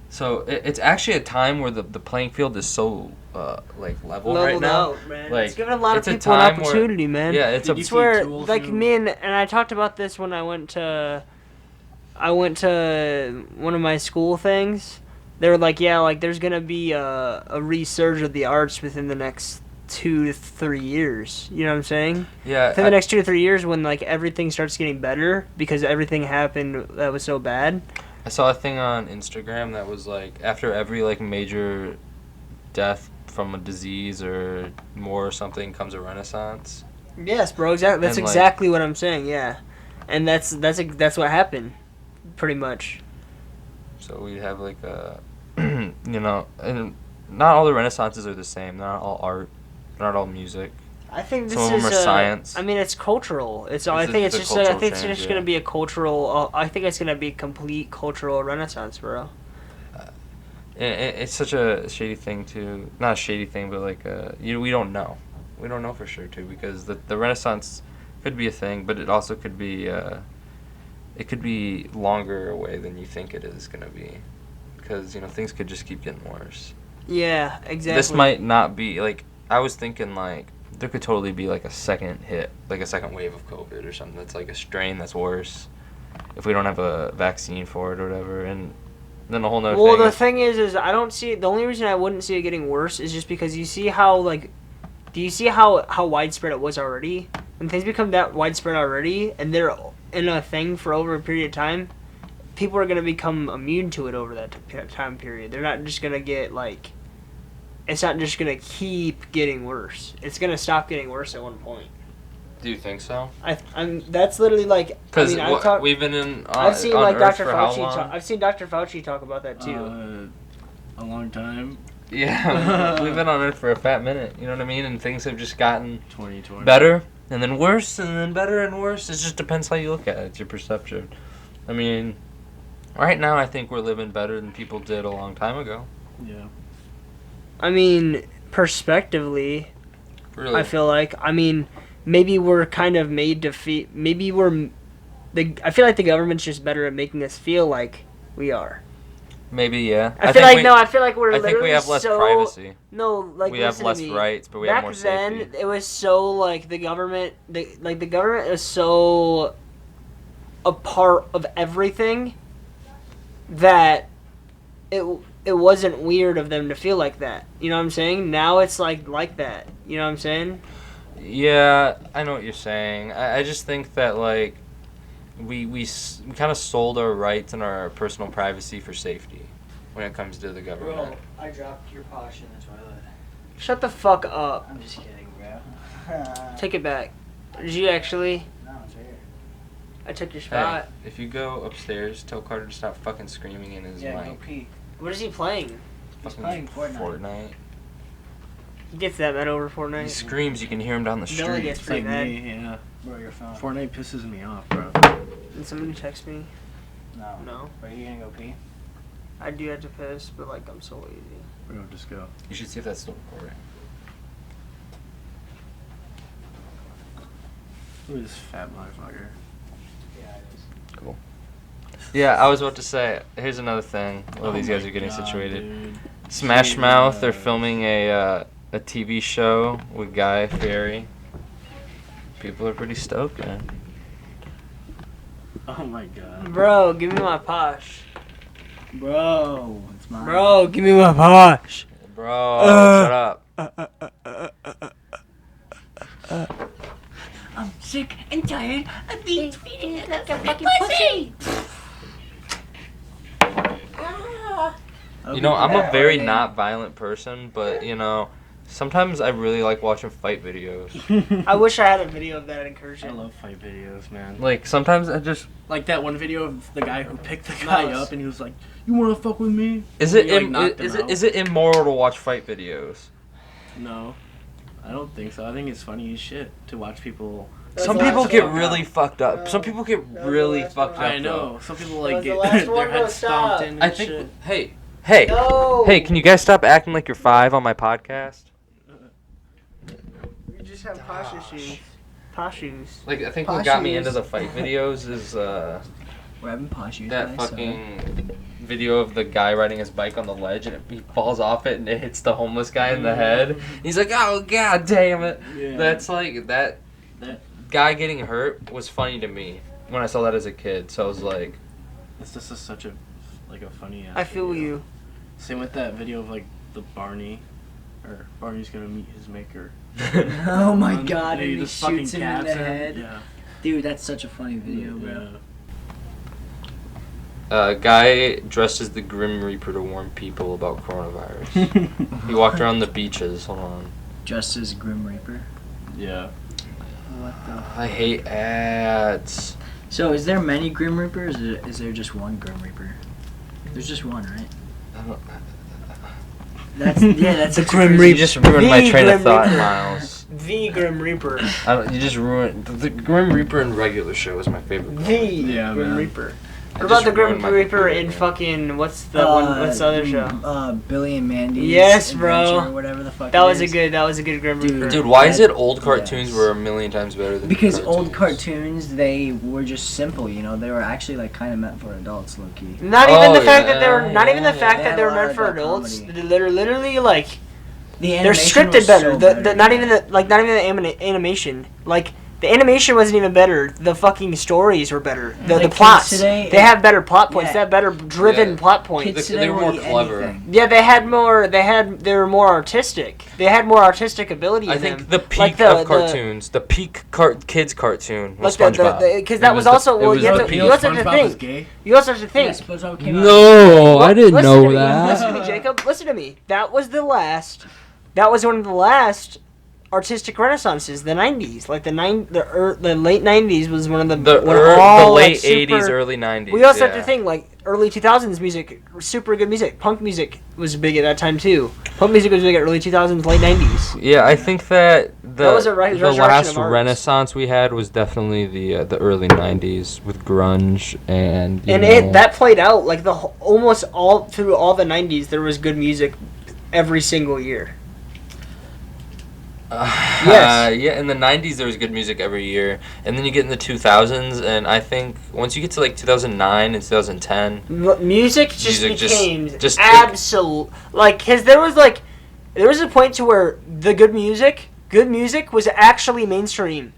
So it's actually a time where the playing field is so like level right Leveled now. out, man. Like, it's giving a lot of it's a people an time where- opportunity, man. Yeah, it's Did a you It's see where, Tool's like, new- me and I talked about this when I went to one of my school things. They were like, yeah, like, there's gonna be a resurge of the arts within the next 2 to 3 years. You know what I'm saying? yeah. Within the next 2 to 3 years, when like everything starts getting better because everything happened that was so bad. I saw a thing on Instagram that was like after every like major death from a disease or war or something comes a renaissance. Yes, bro. Exactly. That's And, like- exactly what I'm saying. Yeah, and that's what happened, pretty much. So we have like a, you know, and not all the renaissances are the same. Not all art, not all music. I think this Some of them is are science. I mean, it's cultural. I It's think it's a just. I cultural think it's change, just yeah. gonna be a cultural. I think it's gonna be a complete cultural renaissance, bro. It's such a shady thing too. Not a shady thing, but like we don't know. We don't know for sure too, because the Renaissance could be a thing, but it also could be it could be longer away than you think it is gonna be, because things could just keep getting worse. Yeah, exactly. This might not be like, I was thinking like there could totally be like a second hit, like a second wave of COVID or something that's like a strain that's worse if we don't have a vaccine for it or whatever, and then the whole nother Well, thing the is, thing is I don't see the only reason I wouldn't see it getting worse is just because you see how like, do you see how widespread it was already? When things become that widespread already, and they're in a thing for over a period of time, people are gonna become immune to it over that time period. They're not just gonna get like, it's not just gonna keep getting worse. It's gonna stop getting worse at one point. do you think so? I'm that's literally like, Because I've we've been in I've seen on like Earth Dr. for how Fauci long? I've seen Dr. Fauci talk about that too. A long time. Yeah, we've been on Earth for a fat minute. You know what I mean? And things have just gotten 2020. better, and then worse, and then better and worse. It just depends how you look at it. It's your perception. I mean, right now I think we're living better than people did a long time ago. Yeah. I mean, prospectively, Really. I feel like, maybe we're kind of made to feel, I feel like the government's just better at making us feel like we are. Maybe, yeah. I feel like we're I literally think we have less so, privacy. No, like, We have listen to less me. rights, but we have Back more safety. then, it was so, like, the government is so a part of everything that it wasn't weird of them to feel like that. You know what I'm saying? Now it's like that. You know what I'm saying? Yeah, I know what you're saying. I just think that, like, we kind of sold our rights and our personal privacy for safety when it comes to the government. I dropped your posh in the toilet. Shut the fuck up. I'm just kidding, bro. Take it back. Did you actually? No, it's right here. I took your Hey, spot. if you go upstairs, tell Carter to stop fucking screaming in his Yeah, go mic. pee. What is he playing? He's Fucking playing Fortnite. He gets that mad over He Fortnite. screams, you can hear him down the Billy street. gets It's pretty like mad. me, yeah. Bro, your phone. Fortnite pisses me off, bro. Did somebody text me? No. No. Are you gonna go pee? I do have to piss, but like I'm so lazy. Bro, just go. You should see if that's still recording. Look at this fat motherfucker. Yeah, it is. Yeah, I was about to say, here's another thing while these guys my are getting God, situated. dude. Smash Mouth, they're Jesus. filming a TV show with Guy Fieri. People are pretty stoked, man. Oh my god. Bro, give me my posh. Bro, it's mine. Bro, give me my posh. Bro, shut up. I'm sick and tired of being treated like a fucking pussy. You know, I'm a very not violent person, but, sometimes I really like watching fight videos. I wish I had a video of that encouraging. I love fight videos, man. Like, sometimes I just... Like that one video of the guy who picked the guy Myles. up and he was like, "You wanna fuck with me?" Is And it he, like, knocked him out. is it immoral to watch fight videos? No, I don't think so. I think it's funny as shit to watch people. Some the people last get one. really fucked up. Some people get That was the really last fucked one. up. I know. Some people like That was the get last their one, head bro, stomped stop. in and I shit. think... Hey, No. hey, can you guys stop acting like you're 5 on my podcast? You just have posh issues. Posh shoes. Like, I think Posh what got me shoes. into the fight videos is We're having posh use. that fucking video of the guy riding his bike on the ledge and he falls off it and it hits the homeless guy in the head. He's like, oh god damn it. Yeah. That's like, that guy getting hurt was funny to me when I saw that as a kid. So I was like, It's just such a funny ass I feel video. you. Same with that video of like the Barney's gonna meet his maker. Oh my And god, and he just fucking shoots him in cabs the him. head. Yeah. Dude, that's such a funny video, bro. a guy dressed as the Grim Reaper to warn people about coronavirus. He walked around the beaches. Hold on. Just as Grim Reaper. Yeah. What the? I hate ads. So, is there many Grim Reapers, or is there just one Grim Reaper? There's just one, right? I don't, That's The such a Grim crazy- you just ruined my The train of Grim thought, Reaper. Miles. The Grim Reaper. You just ruined the Grim Reaper in regular show is my favorite. The Yeah, Grim man. Reaper. What about the Grim Reaper in fucking what's the other show? Billy and Mandy's Yes, bro. Adventure or whatever the fuck. That was a good Grim Reaper. Dude, why is it old cartoons were a million times better than because new old cartoons, they were just simple, you know. They were actually like kind of meant for adults, low key. Not even the fact that they were yeah, not even the yeah, fact yeah. that they were They had a meant for lot of adults. comedy. They're literally like The they're animation scripted was better. so The better, not yeah. even the animation. Like the animation wasn't even better. The fucking stories were better. The Like, plots. kids today- They have better plot points. Yeah. They have better driven Yeah. plot points. Kids They today were will more eat clever. anything. Yeah, they were more artistic. They had more artistic ability in I think them. the peak Like of cartoons, the peak kids cartoon was Like SpongeBob. because that was also well, you have to You you know also have to SpongeBob was think. gay? You also have to think. Yeah, SpongeBob came out. No, I didn't Listen know to me, that. Listen to me, Jacob. Listen to me. That was one of the last artistic renaissances. The '90s, like the late '90s was one of the The late '80s, early '90s. We also have to think like early 2000s music, super good music. Punk music was big at that time too. Punk music was big at early 2000s, late '90s. Yeah, I think that That was a the resurrection last of arts. renaissance we had was definitely the early '90s with grunge and That played out like almost all through all the '90s. There was good music every single year. Yes. Yeah, in the '90s there was good music every year, and then you get in the 2000s, and I think once you get to like 2009 and 2010, Music just Music became just- absolute like because there was a point to where the good music was actually mainstream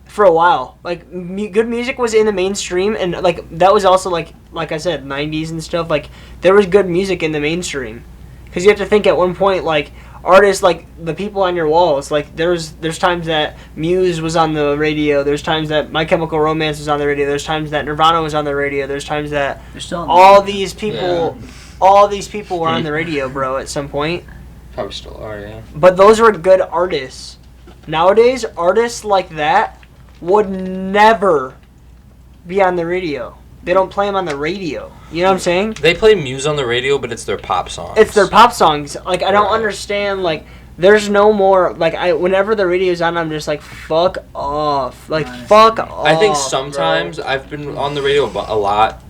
for a while. Like good music was in the mainstream, and like that was also like I said, '90s and stuff. Like there was good music in the mainstream because you have to think at one point like. Artists like the people on your walls, like there's times that Muse was on the radio. There's times that My Chemical Romance was on the radio. There's times that Nirvana was on the radio. There's times that They're still on all the- these people were on the radio, bro, at some point. probably still are, yeah. But those were good artists. Nowadays, artists like that would never be on the radio. They don't play them on the radio. You know what I'm saying? They play Muse on the radio, but it's their pop songs. It's their pop songs. Like I don't Right. understand. Like there's no more. Like whenever the radio's on, I'm just like fuck off. Like Honestly. fuck off. I think bro. sometimes I've been on the radio a lot,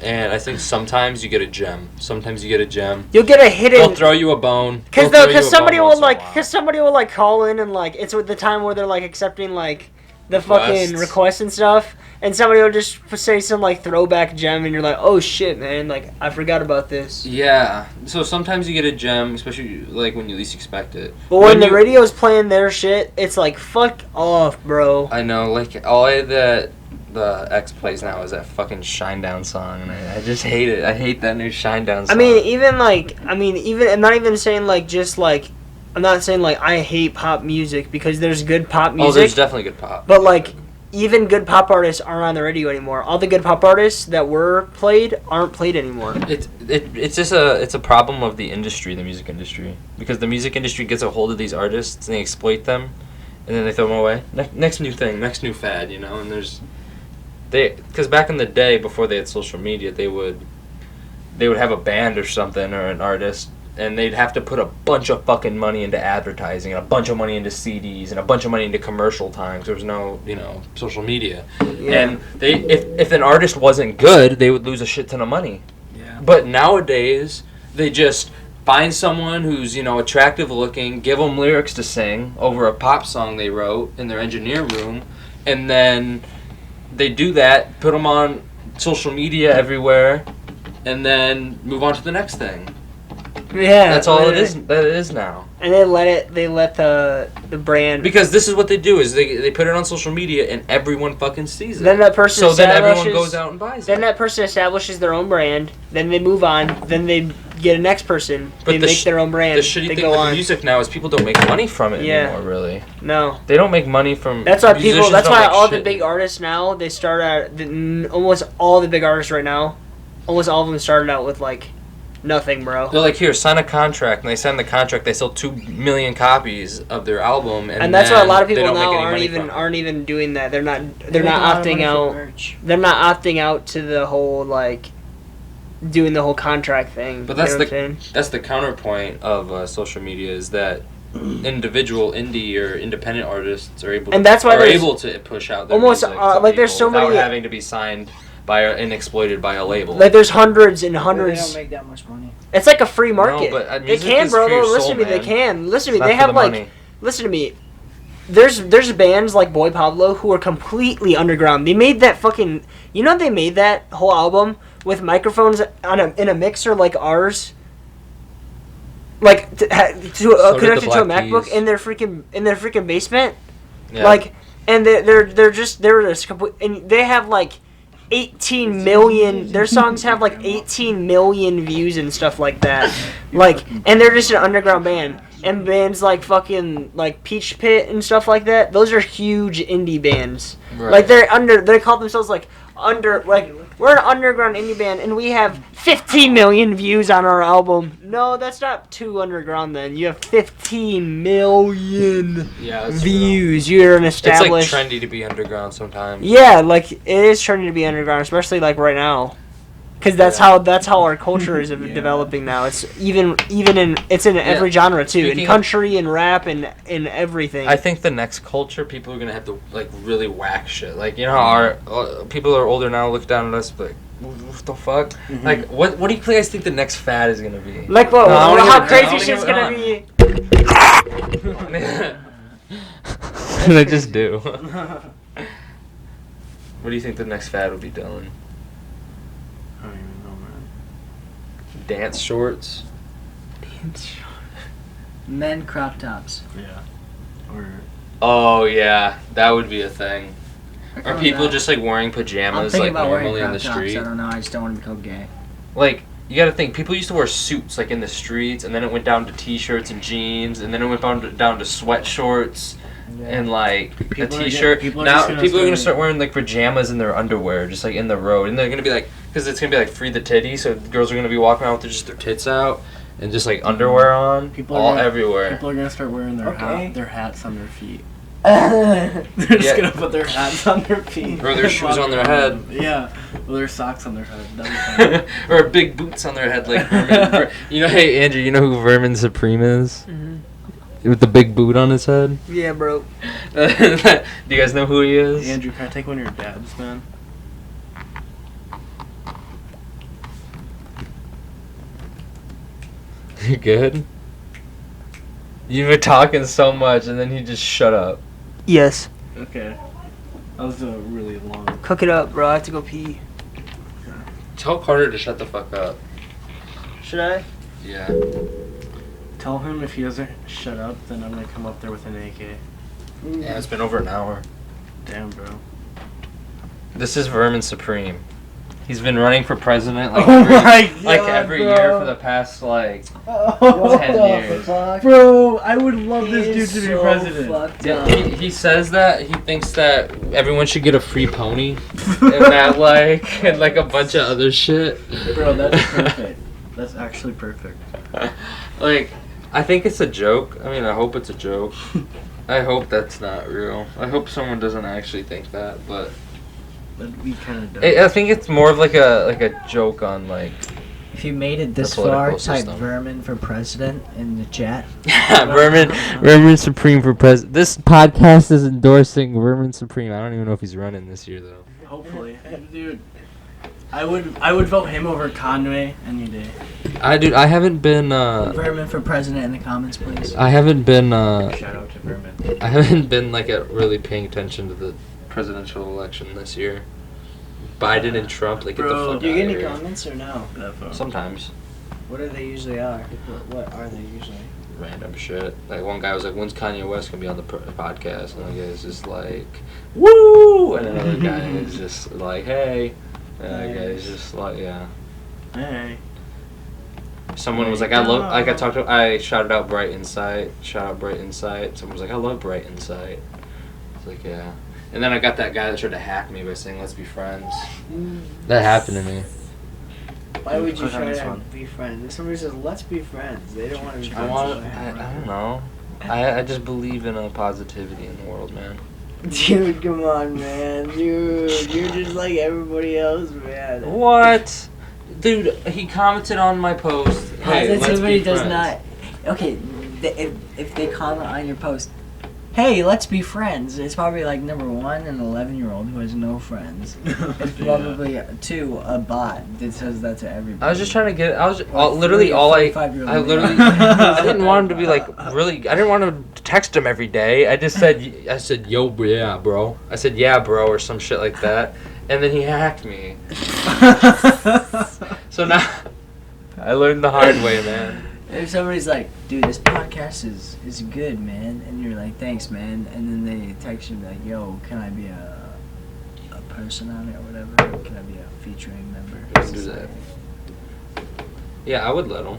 and I think sometimes you get a gem. Sometimes you get a gem. You'll get a hidden. They'll throw you a bone. Because somebody will like call in and like it's with the time where they're like accepting like the fucking Requests. requests and stuff, and somebody will just say some like throwback gem, and you're like, oh shit, man, like I forgot about this. Yeah. So sometimes you get a gem, especially like when you least expect it. But when the radio's playing their shit, it's like fuck off, bro. I know, like all that the X plays now is that fucking Shinedown song, and I just hate it. I hate that new Shinedown song. I mean, even I'm not even saying like just like I'm not saying like I hate pop music because there's good pop music. Oh, there's definitely good pop. But like, even good pop artists aren't on the radio anymore. All the good pop artists that were played aren't played anymore. It's just a problem of the industry, the music industry, because the music industry gets a hold of these artists and they exploit them, and then they throw them away. Next new thing, next new fad, you know. And because back in the day before they had social media, they would have a band or something or an artist. And they'd have to put a bunch of fucking money into advertising and a bunch of money into CDs and a bunch of money into commercial time 'cause there was no, social media. Yeah. And if an artist wasn't good, they would lose a shit ton of money. Yeah. But nowadays, they just find someone who's, attractive looking, give them lyrics to sing over a pop song they wrote in their engineer room, and then they do that, put them on social media everywhere, and then move on to the next thing. Yeah, That's all literally. that it is now. And they let the brand. Because this is what they do is they put it on social media and everyone fucking sees it. Then that person so then everyone establishes- goes out and buys Then it. that person establishes their own brand. Then they move on. Then they get a next person. But They the make sh- their own brand. The shitty they thing go with on. music now is people don't make money from it Yeah. anymore, really. No. They don't make money from That's why musicians That's don't why make all the shit. big artists now they start at almost all the big artists right now. Almost all of them started out with like nothing, bro. They're like, here, sign a contract, and they sign the contract. They sell 2 million copies of their album, And that's why a lot of they people don't make now any money from it. aren't even doing that. They're not They make a lot of opting money from out. merch. They're not opting out to the whole like doing the whole contract thing. But that's you know what I'm saying? that's the counterpoint of social media is that individual indie or independent artists are able And that's why are there's able to push out their almost, music like, to there's people so many- without having to be signed and exploited by a label. Like there's hundreds and They hundreds. don't make that much money. It's like a free market. No, but they music can, is bro. for your Listen soul, to me. They man. can. Listen to It's me. They not for have the like. money. Listen to me. There's bands like Boy Pablo who are completely underground. They made that fucking. You know they made that whole album with microphones in a mixer like ours. Like connected to a Black MacBook Keys. in their freaking basement. Yeah. Like, and they're just complete, and they have like 18 million. Their songs have like 18 million views and stuff like that. Like, and they're just an underground band. And bands like fucking like Peach Pit and stuff like that. Those are huge indie bands. Right. Like they call themselves like we're an underground indie band and we have 15 million views on our album. No, that's not too underground then. You have 15 million Yeah, that's views. You're an It's established. like trendy to be underground sometimes. Yeah, like it is trendy to be underground, especially like right now, because that's how our culture is developing now. It's even in every genre too, Speaking in of- country and rap and in everything. I think the next culture, people are gonna have to like really whack shit. Like, you know how our people are older now, look down at us, but what the fuck? Like, what do you guys think the next fad is gonna be? like what? No, I wanna how hear- crazy I wanna shit's hear- gonna be? What did I just do? What do you think the next fad will be, Dylan? I don't even know, man. Dance shorts? Men crop tops. Yeah. Or Oh yeah, that would be a thing. Are Coming people back. just like wearing I'm pajamas thinking like about wearing normally on crop the tops. street? I don't know. I just don't want to become gay. Like, you gotta think, people used to wear suits like in the streets, and then it went down to t-shirts and jeans, and then it went down to sweatshorts and like a People are t-shirt. people are Now just gonna people are gonna start- start wearing like pajamas in their underwear, just like in the road, and they're gonna be like, because it's gonna be like free the titty, so girls are gonna be walking around with just their tits out and just like underwear on, People are all gonna- everywhere. People are gonna start wearing Okay. their hats on their feet. They're just Yeah. gonna put their hats on their feet. Or their shoes on their head. Yeah. Or their socks on their head. That'd be fun. Or big boots on their head, like you know. Hey Andrew, you know who Vermin Supreme is? With the big boot on his head. Yeah, bro. Do you guys know who he is? Andrew, can I take one of your dabs, man? You good? You were talking so much, and then you just shut up. Yes. Okay. That was a really long. Cook it up, bro. I have to go pee. Tell Carter to shut the fuck up. Should I? Yeah. Tell him if he doesn't shut up, then I'm gonna come up there with an AK. Yeah, it's been over an hour. Damn, bro. This is Vermin Supreme. He's been running for president like Oh every, my like God, every bro. year for the past like Oh, 10 years. bro, I would love this dude to be president. Yeah, he says that he thinks that everyone should get a free pony, and that like and like a bunch of other shit. Bro, that's perfect. That's actually perfect. Like, I think it's a joke. I mean, I hope it's a joke. I hope that's not real. I hope someone doesn't actually think that, but That'd be kind of dope. I think it's more of like a joke on like If you made it this The far, political type system. vermin for president in the chat. Vermin Supreme for president. This podcast is endorsing Vermin Supreme. I don't even know if he's running this year though. Hopefully, dude. I would vote him over Conway any day. I haven't been Vermin for president in the comments, please. I haven't been Shout out to Vermin. I haven't been like really paying attention to the presidential election this year. Biden and Trump, like, get the Bro. fuck Do you out get of any here. comments or no? Sometimes. What are they usually are? What are they usually? Random shit. Like, one guy was like, when's Kanye West gonna be on the podcast? And one guy is just like, woo! And another guy is just like, hey. And another guy is just like, yeah. Hey. Someone was like, I shouted out Bright Insight. Shout out Bright Insight. Someone was like, I love Bright Insight. I was like, yeah. And then I got that guy that tried to hack me by saying, let's be friends. That happened to me. Why would you Click on try this to one. be friends? If somebody says, let's be friends, they don't want to be friends. I don't know. I just believe in positivity in the world, man. Dude, come on, man. Dude, you're just like everybody else, man. What? Dude, he commented on my post. Hey, let's Positivity be does friends. not. Okay, if they comment on your post, hey, let's be friends. It's probably like number one, an 11-year-old who has no friends. It's probably two, a bot that says that to everybody. I was just trying to get. I was Like literally all I. 45-year-old I literally. man. I didn't want him to be like really. I didn't want to text him every day. I just said. I said, "Yo, yeah, bro." I said, "Yeah, bro," or some shit like that, and then he hacked me. So now, I learned the hard way, man. If somebody's like, dude, this podcast is good, man, and you're like, thanks, man, and then they text you like, yo, can I be a person on it or whatever? Can I be a featuring member? Can do that. Yeah, I would let him.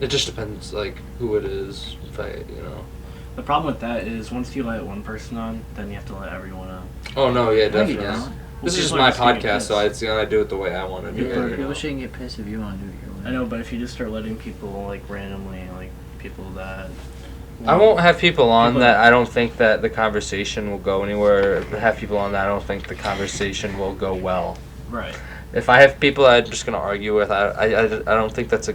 It just depends, like, who it is. If I, The problem with that is once you let one person on, then you have to let everyone on. Oh no, yeah, No, you definitely. don't. This is People my are just gonna get podcast, so I do it the way I want to do Yeah, it. people shouldn't get pissed if you want to do it your way. I know, but if you just start letting people like randomly, like people that I won't have people on People- that I don't think that the conversation will go anywhere. Have people on that I don't think the conversation will go well. right. If I have people I'm just gonna argue with, I don't think that's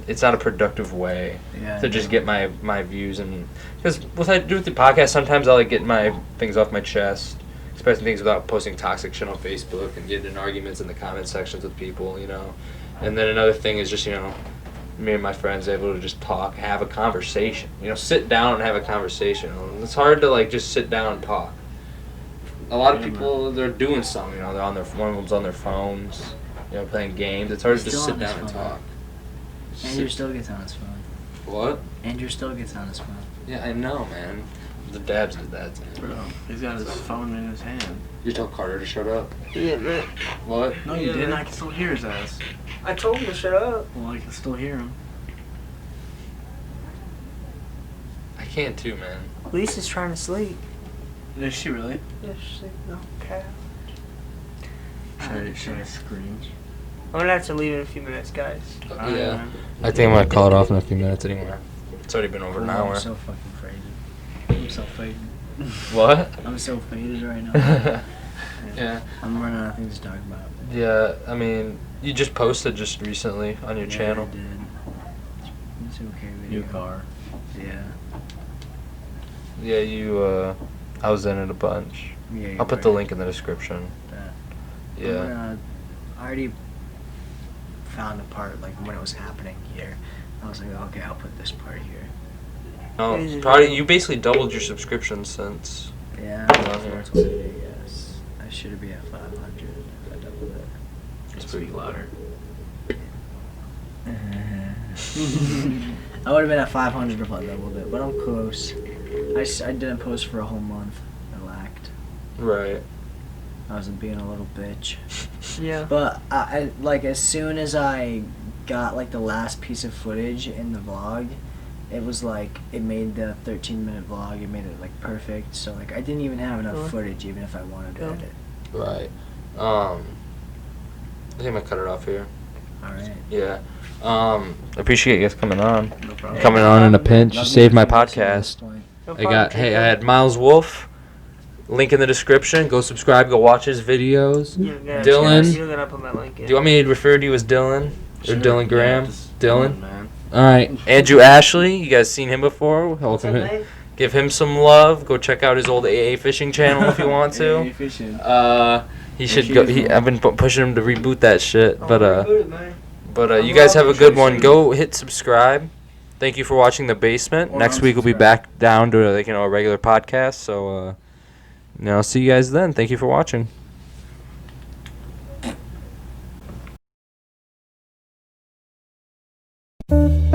it's not a productive way Yeah, to just get my views, and because what I do with the podcast, sometimes I like get my things off my chest, expressing things without posting toxic shit on Facebook and getting in arguments in the comment sections with people, And then another thing is just me and my friends able to just talk, have a conversation, sit down and have a conversation. It's hard to like just sit down and talk. A lot of people, they're doing something, they're on their one of them's on their phones, playing games. It's hard to just Still sit on his down and phone. talk. Andrew still gets on his phone. What? Andrew still gets on his phone. Yeah, I know, man. The dabs did that. Bro, he's got his phone in his hand. You tell Carter to shut up. Yeah, man. What? No, you Yeah, didn't. man. I can still hear his ass. I told him to shut up. Well, I can still hear him. I can too, man. Lisa's trying to sleep. Is she really? Yeah, she's sleeping. Okay. Should I scream? I'm gonna have to leave in a few minutes, guys. Yeah. I think I'm gonna call it off in a few minutes anyway. It's already been over an Oh, hour. I'm so fucking faded. I'm so faded. What? I'm so faded right now. Yeah. I'm running out of things to talk about. Yeah, I mean, you just posted just recently on your Yeah, channel. I did. It's okay video. New car. Yeah. Yeah, you, I was in it a bunch. Yeah. I'll put the link in the description. Yeah. I already found a part like when it was happening here. I was like, okay, I'll put this part here. No, Crazy. probably, you basically doubled your subscriptions since. Yeah. Yeah. 420, yes. I should be at 500 if I doubled it. Speak louder. I would have been at 500 if I doubled it, but I'm close. I didn't post for a whole month. I lacked. Right. I was being a little bitch. Yeah. But I like as soon as I got like the last piece of footage in the vlog, it was like it made the 13-minute vlog. It made it like perfect. So like I didn't even have enough Really? footage even if I wanted to Yeah. edit. Right. I think I'm gonna cut it off here. All right. Yeah. Appreciate you guys coming on. No problem. Coming on in a pinch. You Love saved you my for listening to this podcast. point. No I had Myles Wolf. Link in the description. Go subscribe. Go watch his videos. Dylan. You're gonna put my link in. Do you want me to refer to you as Dylan? Or Sure. Dylan Graham? Yeah, just Dylan? man. Alright. Andrew Ashley. You guys seen him before? What's Welcome that him. name? Give him some love. Go check out his old AA fishing channel if you want Hey, to. fishing. He should go. I've been pushing him to reboot that shit. Oh, But reboot it, man. I'm you guys have a loving good one. fishing. Go hit subscribe. Thank you for watching The Basement. Or Next week we'll be unsubscribe. back down to a regular podcast. So I'll see you guys then. Thank you for watching. Thank